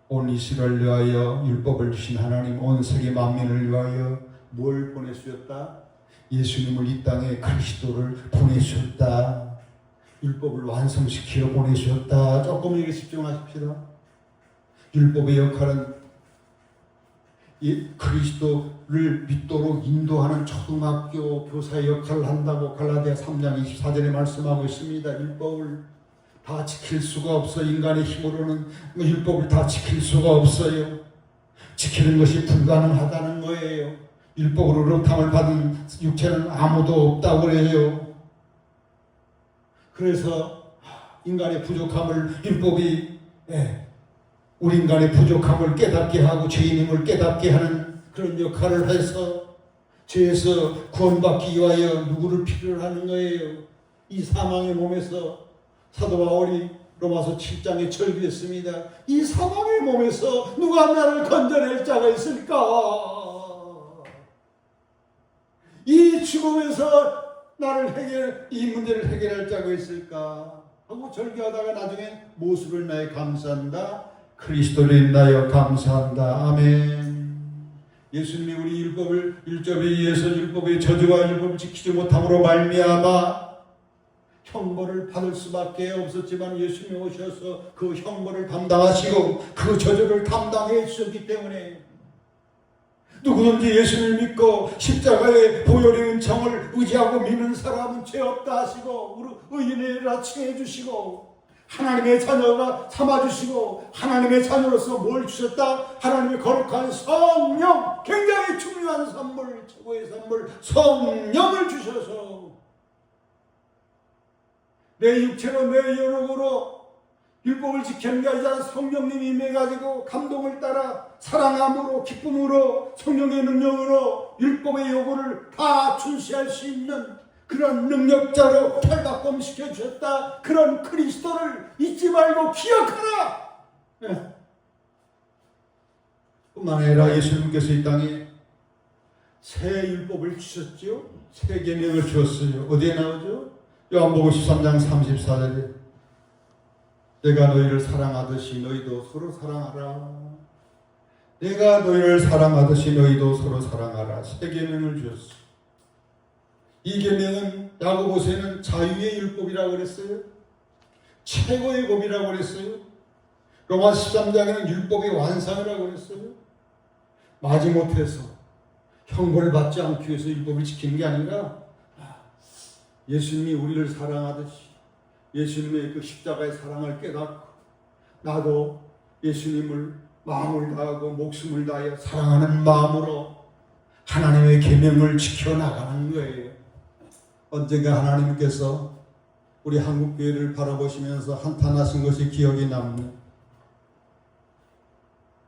온 이스라엘 위하여 율법을 주신 하나님, 온 세계 만민을 위하여 뭘 보내주셨다? 예수님을 이 땅에 그리스도를 보내주셨다. 율법을 완성시켜 보내주셨다. 조금 여기 집중하십시다. 율법의 역할은 이 그리스도를 믿도록 인도하는 초등학교 교사의 역할을 한다고 갈라디아 3장 24절에 말씀하고 있습니다. 율법을 다 지킬 수가 없어. 인간의 힘으로는 율법을 다 지킬 수가 없어요. 지키는 것이 불가능하다는 거예요. 율법으로 르탐을 받은 육체는 아무도 없다고 해요. 그래서 인간의 부족함을 율법이 우리 인간의 부족함을 깨닫게 하고 죄인임을 깨닫게 하는 그런 역할을 해서 죄에서 구원받기 위하여 누구를 필요로 하는 거예요? 이 사망의 몸에서 사도 바울이 로마서 7장에 절규했습니다. 이 사망의 몸에서 누가 나를 건져낼 자가 있을까? 이 죽음에서 이 문제를 해결할 자가 있을까? 하고 절규하다가 나중에 무엇을 인하여 감사한다? 그리스도를 인하여 감사한다. 아멘. 예수님이 우리 율법에 의해서 율법의 저주와 율법을 지키지 못함으로 말미암아 형벌을 받을 수밖에 없었지만 예수님이 오셔서 그 형벌을 담당하시고 그 저주를 담당해 주셨기 때문에 누구든지 예수님을 믿고 십자가의 보혈의 은총을 의지하고 믿는 사람은 죄 없다 하시고 의인이라 칭해 주시고 하나님의 자녀가 삼아주시고 하나님의 자녀로서 뭘 주셨다? 하나님의 거룩한 성령, 굉장히 중요한 선물, 최고의 선물 성령을 주셔서 내 육체로 내 영으로 율법을 지키는 게 아니라 성령님이 임해가지고 감동을 따라 사랑함으로 기쁨으로 성령의 능력으로 율법의 요구를 다 준수할 수 있는 그런 능력자로 탈바꿈시켜 주셨다. 그런 그리스도를 잊지 말고 기억하라. 뿐만 아니라 예수님께서 이 땅에 새 율법을 주셨죠. 새 계명을 주었어요. 어디에 나오죠? 요한복음 13장 34절에 내가 너희를 사랑하듯이 너희도 서로 사랑하라. 내가 너희를 사랑하듯이 너희도 서로 사랑하라. 새 계명을 주었어요. 이 계명은 야고보서에는 자유의 율법이라고 그랬어요. 최고의 법이라고 그랬어요. 로마 13장에는 율법의 완성이라고 그랬어요. 마지못해서 형벌을 받지 않기 위해서 율법을 지키는 게 아니라 예수님이 우리를 사랑하듯이 예수님의 그 십자가의 사랑을 깨닫고 나도 예수님을 마음을 다하고 목숨을 다하여 사랑하는 마음으로 하나님의 계명을 지켜나가는 거예요. 언젠가 하나님께서 우리 한국교회를 바라보시면서 한탄하신 것이 기억이 남는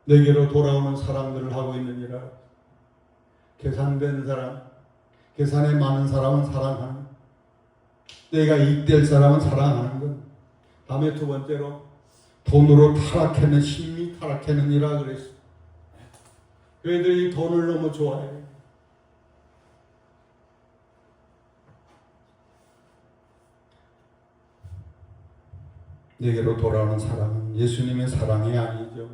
내게로 돌아오는 사람들을 하고 있느니라. 계산된 사람, 계산에 많은 사람은 사랑하는, 내가 이익될 사람은 사랑하는 것. 다음에 두 번째로 돈으로 타락했는, 심히 타락했느니라 그랬어. 교회들이 돈을 너무 좋아해요. 내게로 돌아오는 사랑은 예수님의 사랑이 아니죠.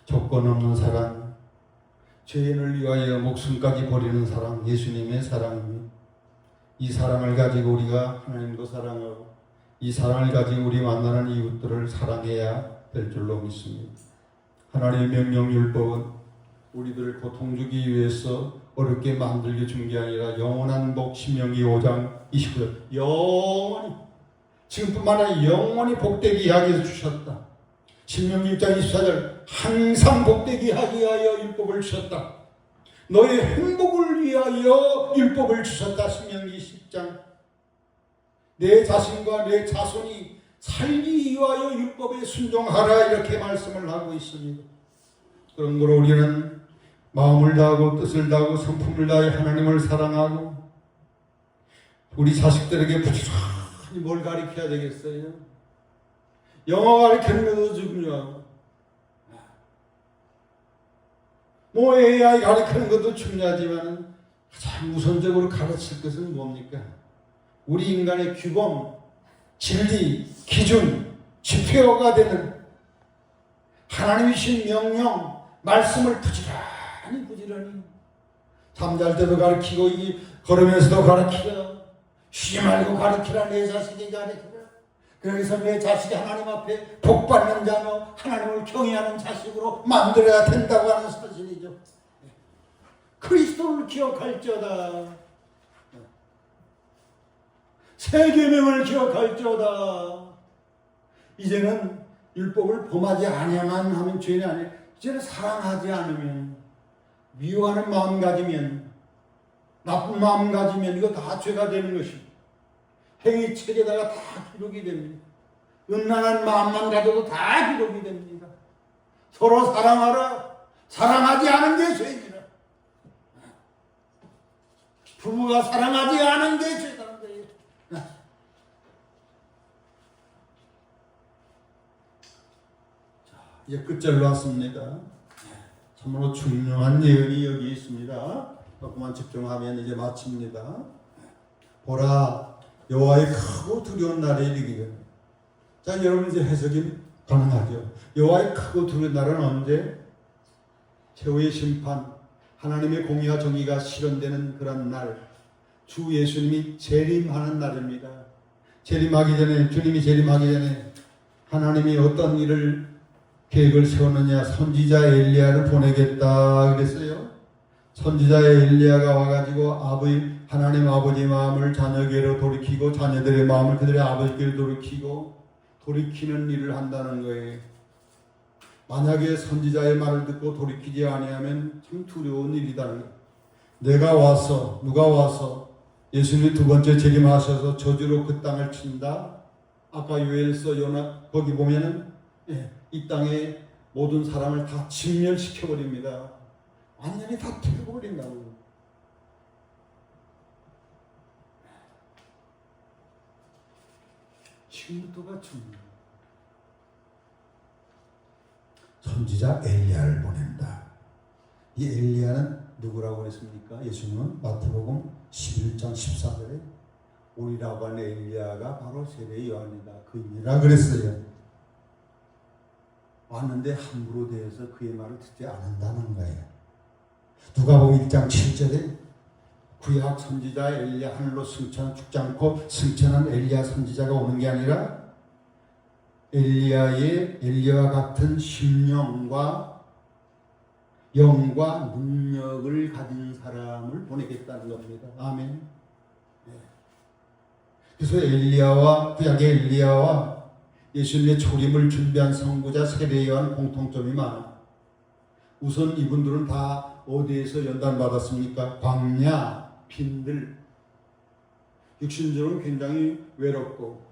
조건 없는 사랑, 죄인을 위하여 목숨까지 버리는 사랑, 예수님의 사랑입니다. 이 사랑을 가지고 우리가 하나님도 사랑하고 이 사랑을 가지고 우리 만나는 이웃들을 사랑해야 될 줄로 믿습니다. 하나님의 명령 율법은 우리들을 고통 주기 위해서 어렵게 만들게 준 게 아니라 영원한 복, 신명기 5장 29절 영원히, 지금뿐만 아니라 영원히 복되게 하게 주셨다. 신명기 6장 24절 항상 복되게 하기 위하여 율법을 주셨다. 너의 행복을 위하여 율법을 주셨다. 신명기 10장 내 자신과 내 자손이 살기 위하여 율법에 순종하라 이렇게 말씀을 하고 있습니다. 그러므로 우리는 마음을 다하고 뜻을 다하고 성품을 다해 하나님을 사랑하고 우리 자식들에게 부지런히 뭘 가르쳐야 되겠어요? 영어 가르치는 것도 중요하고 뭐 AI 가르치는 것도 중요하지만 가장 우선적으로 가르칠 것은 뭡니까? 우리 인간의 규범, 진리, 기준, 지표가 되는 하나님이 주신 명령, 말씀을 부지런히 잠잘 때도 가르치고 걸으면서도 가르치라. 쉬지 말고 가르치라. 내 자식이 가르치라. 그래서 내 자식이 하나님 앞에 복받는 자며 하나님을 경외하는 자식으로 만들어야 된다고 하는 사실이죠. 그리스도를 기억할지어다. 새 계명을 기억할지어다. 이제는 율법을 범하지 아니하면 하면 죄는 아니에요. 이제는 사랑하지 않으면, 미워하는 마음 가지면, 나쁜 마음 가지면 이거 다 죄가 되는 것입니다. 행위책에다가 다 기록이 됩니다. 음란한 마음만 가져도 다 기록이 됩니다. 서로 사랑하라. 사랑하지 않은 게 죄입니다. 부부가 사랑하지 않은 게 죄라는 거예요. 이제 끝절로 왔습니다. 참으로 중요한 예언이 여기 있습니다. 조금만 집중하면 이제 마칩니다. 보라, 여호와의 크고 두려운 날에 이르기를. 자, 여러분 이제 해석이 가능하죠. 여호와의 크고 두려운 날은 언제? 최후의 심판, 하나님의 공의와 정의가 실현되는 그런 날, 주 예수님이 재림하는 날입니다. 재림하기 전에, 주님이 재림하기 전에 하나님이 어떤 일을 계획을 세웠느냐? 선지자 엘리야를 보내겠다 그랬어요. 선지자 엘리야가 와가지고 하나님 아버지의 마음을 자녀에게로 돌이키고 자녀들의 마음을 그들의 아버지께로 돌이키고 돌이키는 일을 한다는 거예요. 만약에 선지자의 말을 듣고 돌이키지 아니하면 참 두려운 일이다는 거예요. 누가 와서 예수님이 두 번째 재림하셔서 저주로 그 땅을 친다. 아까 요엘서 거기 보면은 이 땅의 모든 사람을 다 진멸시켜버립니다. 완전히 다 태워버린다고. 지금부터가 중요해요. 선지자 엘리야를 보낸다. 이 엘리야는 누구라고 했습니까? 예수님은 마태복음 11장 14절에 오리라고 하는 엘리야가 바로 세례 요한이다. 그이라 그랬어요. 왔는데 함부로 대해서 그의 말을 듣지 않는다는 거예요. 누가복음 1장 7절에 구약 선지자 엘리야 하늘로 죽지 않고 승천한 엘리야 선지자가 오는 게 아니라 엘리야와 같은 심령과 영과 능력을 가진 사람을 보내겠다는 겁니다. 아멘. 그래서 구약의 엘리야와 예수님의 초림을 준비한 선구자 세례요한 공통점이 많아. 우선 이분들은 다 어디에서 연단받았습니까? 광야, 빈들. 육신적으로는 굉장히 외롭고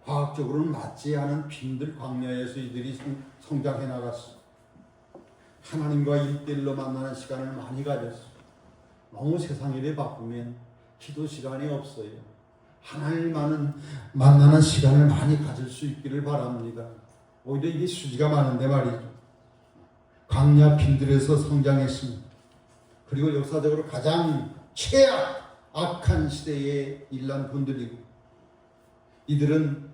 과학적으로는 맞지 않은 빈들 광야에서 이들이 성장해 나갔어. 하나님과 일대일로 만나는 시간을 많이 가졌어. 너무 세상 일에 바쁘면 기도 시간이 없어요. 하나님만은 만나는 시간을 많이 가질 수 있기를 바랍니다. 오히려 이게 수지가 많은데 말이죠. 광야 빈들에서 성장했습니다. 그리고 역사적으로 가장 악한 시대에 일난 분들이고 이들은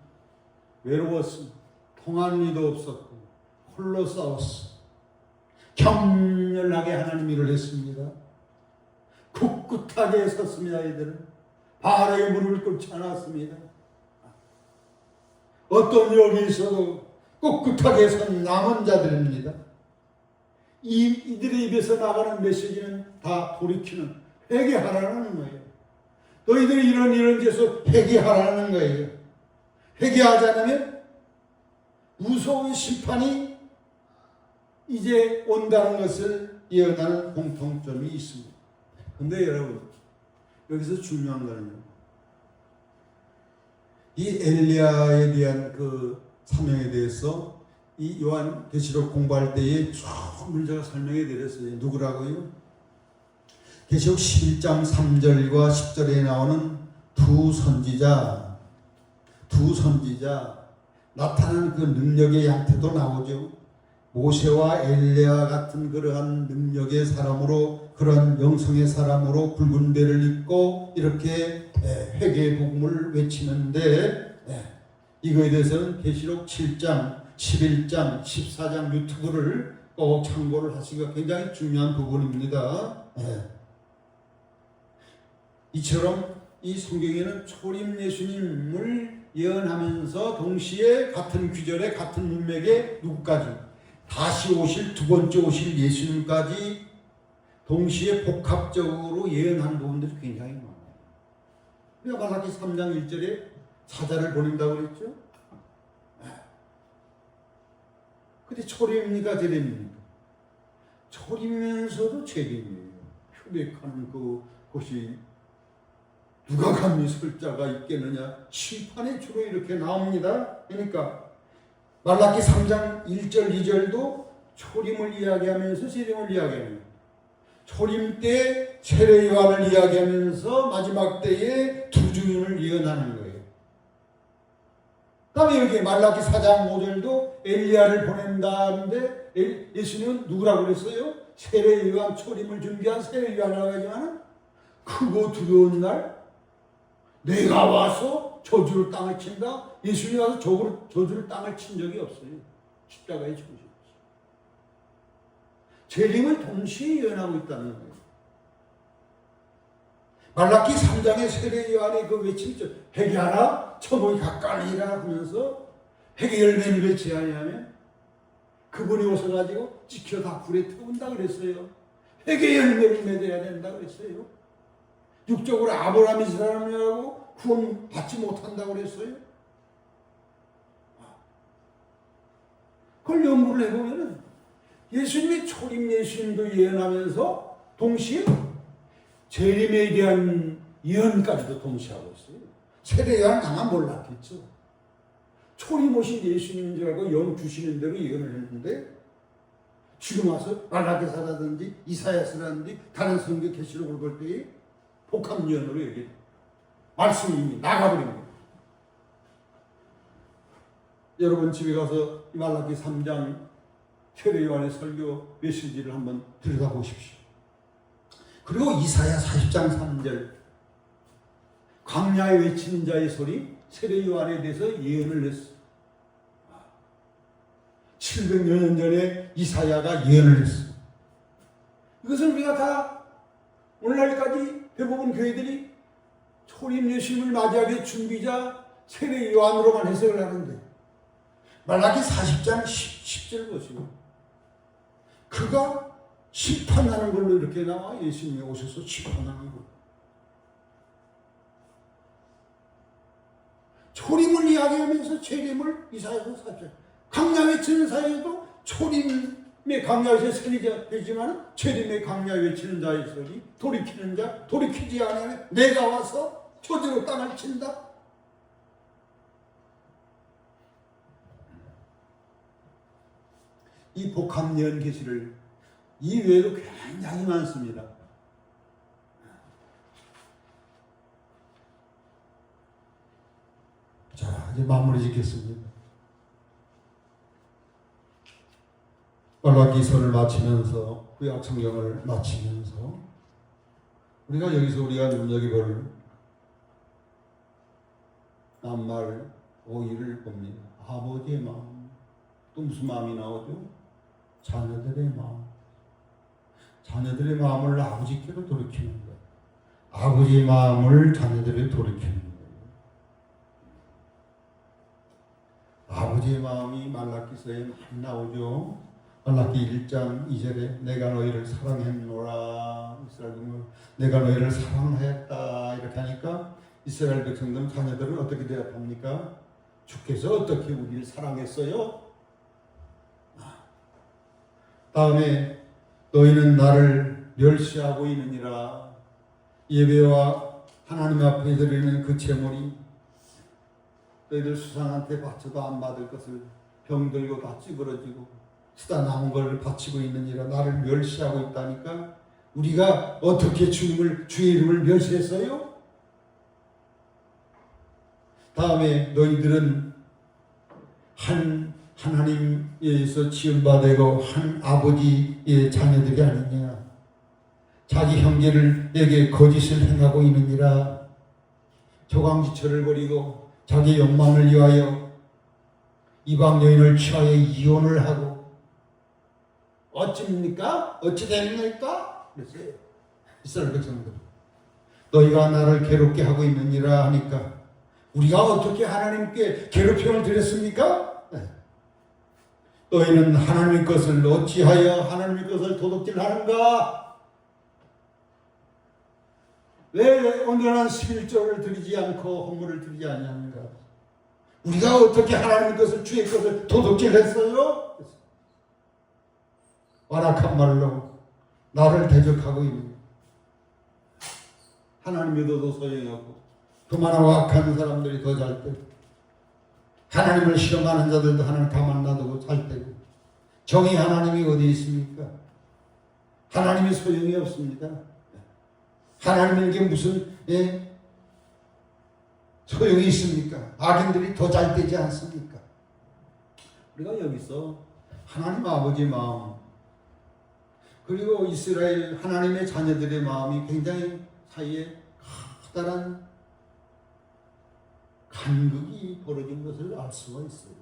외로웠습니다. 통하는 이도 없었고 홀로 싸웠어. 격렬하게 하나님 일을 했습니다. 굳굳하게 섰습니다. 이들은 바알에게 무릎을 꿇지 않았습니다. 어떤 일이 있어도 꿋꿋하게 선 남은 자들입니다. 이들의 입에서 나가는 메시지는 다 돌이키는, 회개하라는 거예요. 너희들이 이런 데서 회개하라는 거예요. 회개하지 않으면 무서운 심판이 이제 온다는 것을 예언하는 공통점이 있습니다. 그런데 여러분, 여기서 중요한 거는요, 이 엘리야에 대한 그 사명에 대해서 이 요한계시록 공부할 때에 쭉 문제가 설명해 드렸어요. 누구라고요? 계시록 11장 3절과 10절에 나오는 두 선지자 나타나는 그 능력의 양태도 나오죠. 모세와 엘리야 같은 그러한 능력의 사람으로, 그런 영성의 사람으로 굵은 배를 입고 이렇게 회개의 복음을 외치는데, 이거에 대해서는 계시록 7장, 11장, 14장 유튜브를 꼭 참고를 하시기가 굉장히 중요한 부분입니다. 이처럼 이 성경에는 초림 예수님을 예언하면서 동시에 같은 귀절에 같은 문맥에 누구까지? 다시 오실, 두 번째 오실 예수님까지 동시에 복합적으로 예언한 부분들이 굉장히 많아요. 그러니까 말라기 3장 1절에 사자를 보낸다고 그랬죠? 근데 초림입니까? 재림입니까? 초림이면서도 재림이에요. 표백하는 그곳이 누가 감히 설 자가 있겠느냐? 심판의 주로 이렇게 나옵니다. 그러니까 말라기 3장 1절 2절도 초림을 이야기하면서 재림을 이야기합니다. 초림 때 세례 요한을 이야기하면서 마지막 때에 두 주인을 예언하는 거예요. 다음에 여기 말라기 4장 5절도 엘리야를 보낸다는데 예수님은 누구라고 그랬어요? 세례 요한 초림을 준비한 세례 요한이라고 하지만 크고 두려운 날 내가 와서 저주를 땅을 친다. 예수님이 와서 저주를 땅을 친 적이 없어요. 십자가에 죽으셨어요. 재림을 동시에 예언하고 있다는 거예요. 말라기 3장의 세례 요한의 그 외침죠. 회개하라 천국이 가까이라 하면서 회개 열매를 맺지 아니하면 그분이 오셔가지고 지켜 다 불에 태운다 그랬어요. 회개 열매를 맺어야 된다 그랬어요. 육적으로 아브라함이 사람이라고 구원 받지 못한다고 그랬어요. 그걸 연구를 해보면 예수님이 초림 예수님도 예언하면서 동시에 재림에 대한 예언까지도 동시에 하고 있어요. 세례 요한 아마 몰랐겠죠. 초림 오신 예수님인 줄 알고 영 주시는 대로 예언을 했는데 지금 와서 말라기사라든지 이사야서라든지 다른 성경 계시록을 볼 때에 복합 예언으로 얘기해요. 말씀이 이미 나가버린 거예요. 여러분 집에 가서 말라기 3장 세례 요한의 설교 메시지를 한번 들여다보십시오. 그리고 이사야 40장 3절 광야에 외치는 자의 소리 세례 요한에 대해서 예언을 했어요. 700여 년 전에 이사야가 예언을 했어요. 이것은 우리가 다 오늘날까지 대부분 교회들이 초림 예수님을 맞이하기 준비자 세례 요한으로만 해석을 하는데 말라기 40장 10절 보시면 그가 심판하는 걸로 이렇게 나와. 예수님이 오셔서 심판하는 것. 초림을 이야기하면서 재림을 이사야서 40장 강야 외치는 사이에도 초림의 강야에서 세리가 되지만 재림의 강야 외치는 자의 소리 돌이키는 자 돌이키지 않으면 내가 와서 저주로 땅을 친다. 이 복합 예언 계시를 이 외에도 굉장히 많습니다. 자, 이제 마무리 짓겠습니다. 말라기서를 마치면서 구약 성경을 마치면서 우리가 여기서 우리가 눈여겨볼 낱말 오이를 봅니다. 아버지의 마음. 또 무슨 마음이 나오죠? 자녀들의 마음. 자녀들의 마음을 아버지께로 돌이키는 거예요. 아버지의 마음을 자녀들에게 돌이키는 거예요. 아버지의 마음이 말라기서에 많이 나오죠. 말라기 1장 2절에 내가 너희를 사랑했노라. 이스라엘 백성들 내가 너희를 사랑하였다. 이렇게 하니까 이스라엘 백성들 자녀들은 어떻게 대답합니까? 주께서 어떻게 우리를 사랑했어요? 다음에 너희는 나를 멸시하고 있느니라. 예배와 하나님 앞에 드리는 그 제물이 너희들 수상한테 바쳐도 안 받을 것을 병들고 다 찌그러지고 쓰다 남은 걸 바치고 있느니라. 나를 멸시하고 있다니까. 우리가 어떻게 주의 이름을 멸시했어요? 다음에 너희들은 하나님에서 지음받고 한 아버지의 자녀들이 아니냐. 자기 형제를에게 거짓을 행하고 있느니라. 조강지처를 버리고 자기 욕망을 위하여 이방 여인을 취하여 이혼을 하고 어찌입니까? 어찌 됩니까? 그랬어요. 이스라엘 백성들. 너희가 나를 괴롭게 하고 있느니라 하니까 우리가 어떻게 하나님께 괴롭힘을 드렸습니까? 너희는 하나님의 것을 어찌하여 하나님의 것을 도둑질하는가? 왜 온전한 11조를 드리지 않고 헌물을 드리지 아니하는가? 우리가 어떻게 하나님의 것을 주의 것을 도둑질했어요? 완악한 말로 나를 대적하고 있는 하나님 믿어도 소용이 없고 그만하고 악한 사람들이 더 잘 때고 하나님을 실험하는 자들도 하나님 가만 놔두고 잘 때고 정의 하나님이 어디 있습니까? 하나님의 소용이 없습니다. 하나님에게 무슨 소용이 있습니까? 악인들이 더 잘 되지 않습니까? 우리가 여기서 하나님 아버지 마음 그리고 이스라엘 하나님의 자녀들의 마음이 굉장히 사이에 커다란 간극이 벌어진 것을 알 수가 있어요.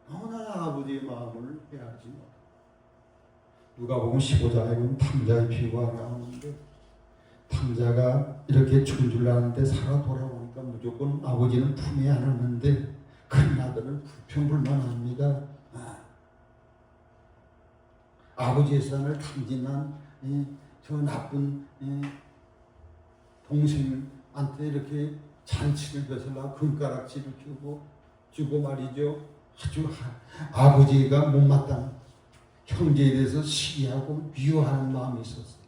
너무나 아버지의 마음을 헤아리지 못해. 누가복음 15장에 보면 탕자의 비유가 나오는데 탕자가 이렇게 죽은 줄 아는데 살아 돌아오니까 무조건 아버지는 품에 안았는데 큰 아들은 불평불만합니다. 아버지의 산을 탕진한 저 나쁜 동생한테 이렇게 잔치를 벼슬라 금가락지를 주고 말이죠. 아주 아버지가 못마땅 형제에 대해서 시기하고 미워하는 마음이 있었어요.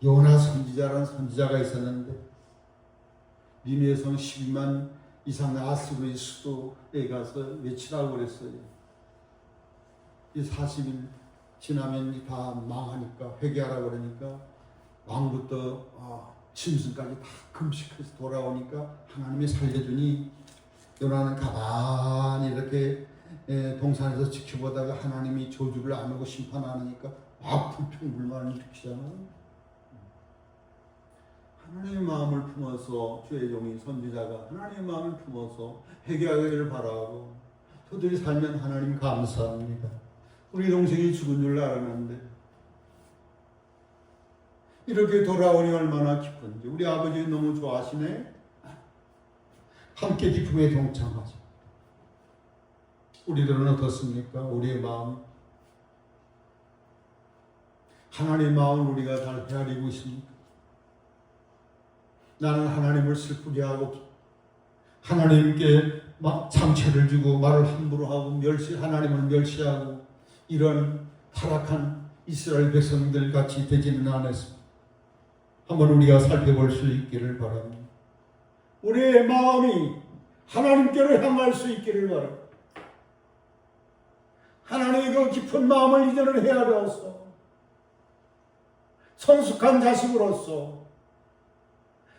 요나 선지자라는 선지자가 있었는데 니느웨 성 12만 이상 아수르의 수도에 가서 외치라고 그랬어요. 이 40일 지나면 다 망하니까 회개하라고 그러니까 왕부터 짐승까지 다 금식해서 돌아오니까 하나님이 살려주니 요나는 가만히 이렇게 동산에서 지켜보다가 하나님이 저주를 안 하고 심판 안 하니까 막 불평불만을 일으키잖아요. 하나님의 마음을 품어서 주의 종이 선지자가 하나님의 마음을 품어서 회개하기를 바라고 저들이 살면 하나님 감사합니다. 우리 동생이 죽은 줄 알았는데 이렇게 돌아오니 얼마나 기쁜지 우리 아버지 너무 좋아하시네. 함께 기쁨에 동참하죠. 우리들은 어떻습니까? 우리의 마음 하나님의 마음을 우리가 잘 헤아리고 있습니까? 나는 하나님을 슬프게 하고 하나님께 막 상처를 주고 말을 함부로 하고 하나님을 멸시하고 이런 타락한 이스라엘 백성들 같이 되지는 않았습니다. 한번 우리가 살펴볼 수 있기를 바랍니다. 우리의 마음이 하나님께로 향할 수 있기를 바랍니다. 하나님의 그 깊은 마음을 이제는 헤아려서 성숙한 자식으로서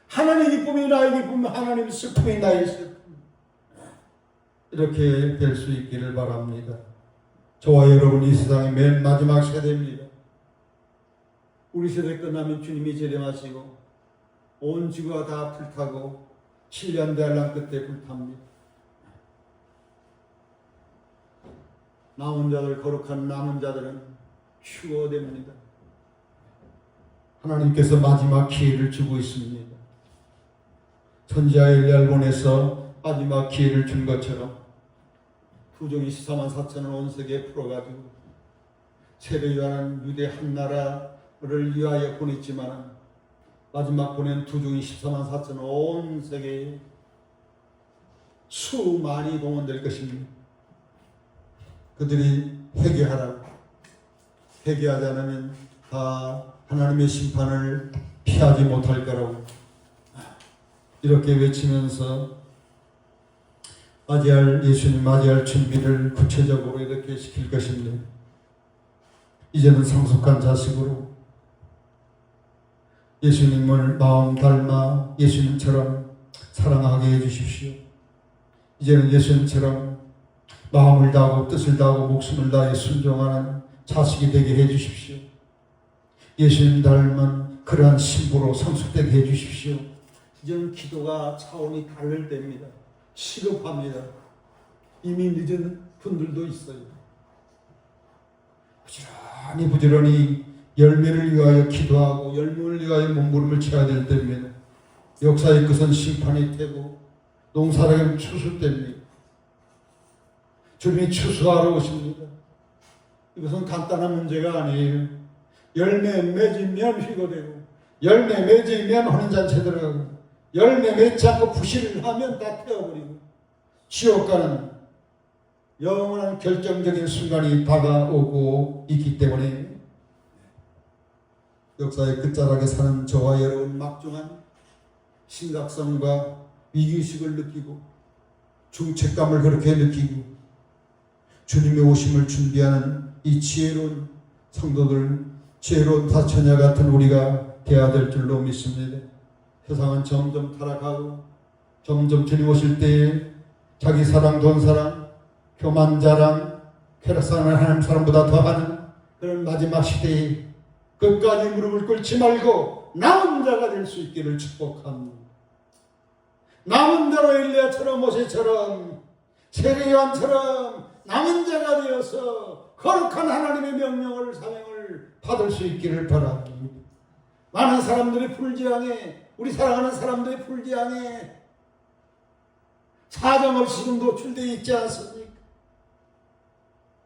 하나님의 기쁨이 나의 기쁨, 하나님의 슬픔이 나의 슬픔 이렇게 될 수 있기를 바랍니다. 저와 여러분이 세상의 맨 마지막 세대입니다. 우리 세대 끝나면 주님이 재림하시고 온 지구가 다 불타고 7년 대환란 끝에 불탑니다. 남은 자들, 거룩한 남은 자들은 휴거됩니다. 하나님께서 마지막 기회를 주고 있습니다. 선지자 엘리야를 보내서 마지막 기회를 준 것처럼 부종이 14만 4천을 온 세계에 풀어가지고 세례요한은 유대 한 나라를 위하여 보냈지만 마지막 보낸 두종이 14만 4천 온 세계에 수많이 동원될 것입니다. 그들이 회개하라고 회개하지 않으면 다 하나님의 심판을 피하지 못할 거라고 이렇게 외치면서 예수님 맞이할 준비를 구체적으로 이렇게 시킬 것입니다. 이제는 성숙한 자식으로 예수님을 마음 닮아 예수님처럼 사랑하게 해주십시오. 이제는 예수님처럼 마음을 다하고 뜻을 다하고 목숨을 다해 순종하는 자식이 되게 해주십시오. 예수님 닮은 그러한 신부로 성숙되게 해주십시오. 이제는 기도가 차원이 다를 때입니다. 시급합니다. 이미 늦은 분들도 있어요. 부지런히 열매를 위하여 기도하고 열매를 위하여 몸부림을 쳐야 될 때입니다. 역사의 끝은 심판이 되고 농사라기는 추수 때입니다. 주님이 추수하러 오십니다. 이것은 간단한 문제가 아니에요. 열매 맺으면 휘거되고 열매 맺으면 혼인잔치에 들어가고 열매 맺지 않고 부실을 하면 다 태워버리고 지옥 가는 영원한 결정적인 순간이 다가오고 있기 때문에 역사의 끝자락에 사는 저와 여러분 막중한 심각성과 위기의식을 느끼고 중책감을 그렇게 느끼고 주님의 오심을 준비하는 이 지혜로운 성도들, 지혜로운 사처녀 같은 우리가 돼야 될 줄로 믿습니다. 세상은 점점 타락하고 점점 주님 오실 때에 자기 사랑, 돈 사랑, 교만 자랑, 쾌락사랑을 하는 사람보다 더하는 그런 마지막 시대에 끝까지 무릎을 꿇지 말고 남은 자가 될 수 있기를 축복합니다. 남은 자로 엘리야처럼 모세처럼 세례요한처럼 남은 자가 되어서 거룩한 하나님의 명령을 사명을 받을 수 있기를 바랍니다. 많은 사람들이 불지향에 우리 사랑하는 사람들이 불지향에 사정없이 지금 노출되어 있지 않습니까?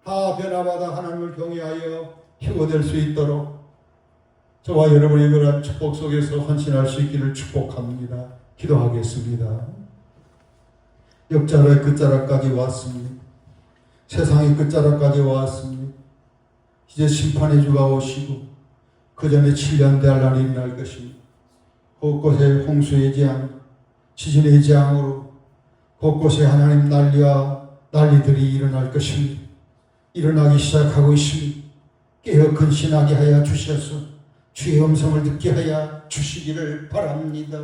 다 변화받아 하나님을 경외하여 휴거될 수 있도록 저와 여러분이 그러한 축복 속에서 헌신할 수 있기를 축복합니다. 기도하겠습니다. 역자락의 끝자락까지 왔습니다. 세상의 끝자락까지 왔습니다. 이제 심판의 주가 오시고 그 전에 7년 대할 날이 일어날 것입니다. 곳곳에 홍수의 재앙, 지진의 재앙으로 곳곳에 하나님 난리와 난리들이 일어날 것입니다. 일어나기 시작하고 있습니다. 깨어 근신하게 하여 주셔서 주의 음성을 듣게 하여 주시기를 바랍니다.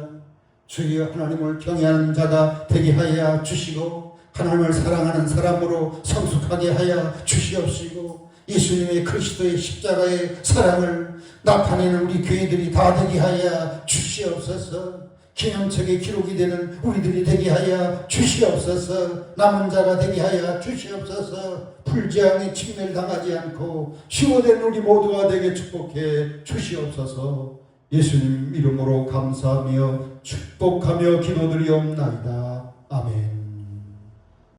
주여 하나님을 경외하는 자가 되게 하여 주시고 하나님을 사랑하는 사람으로 성숙하게 하여 주시옵시고 예수님의 그리스도의 십자가의 사랑을 나타내는 우리 교회들이 다 되게 하여 주시옵소서. 기념책에 기록이 되는 우리들이 되게 하여 주시옵소서. 남은 자가 되게 하여 주시옵소서. 불재앙에 직면당하지 않고 휴거된 우리 모두가 되게 축복해 주시옵소서. 예수님 이름으로 감사하며 축복하며 기도드리옵나이다. 아멘.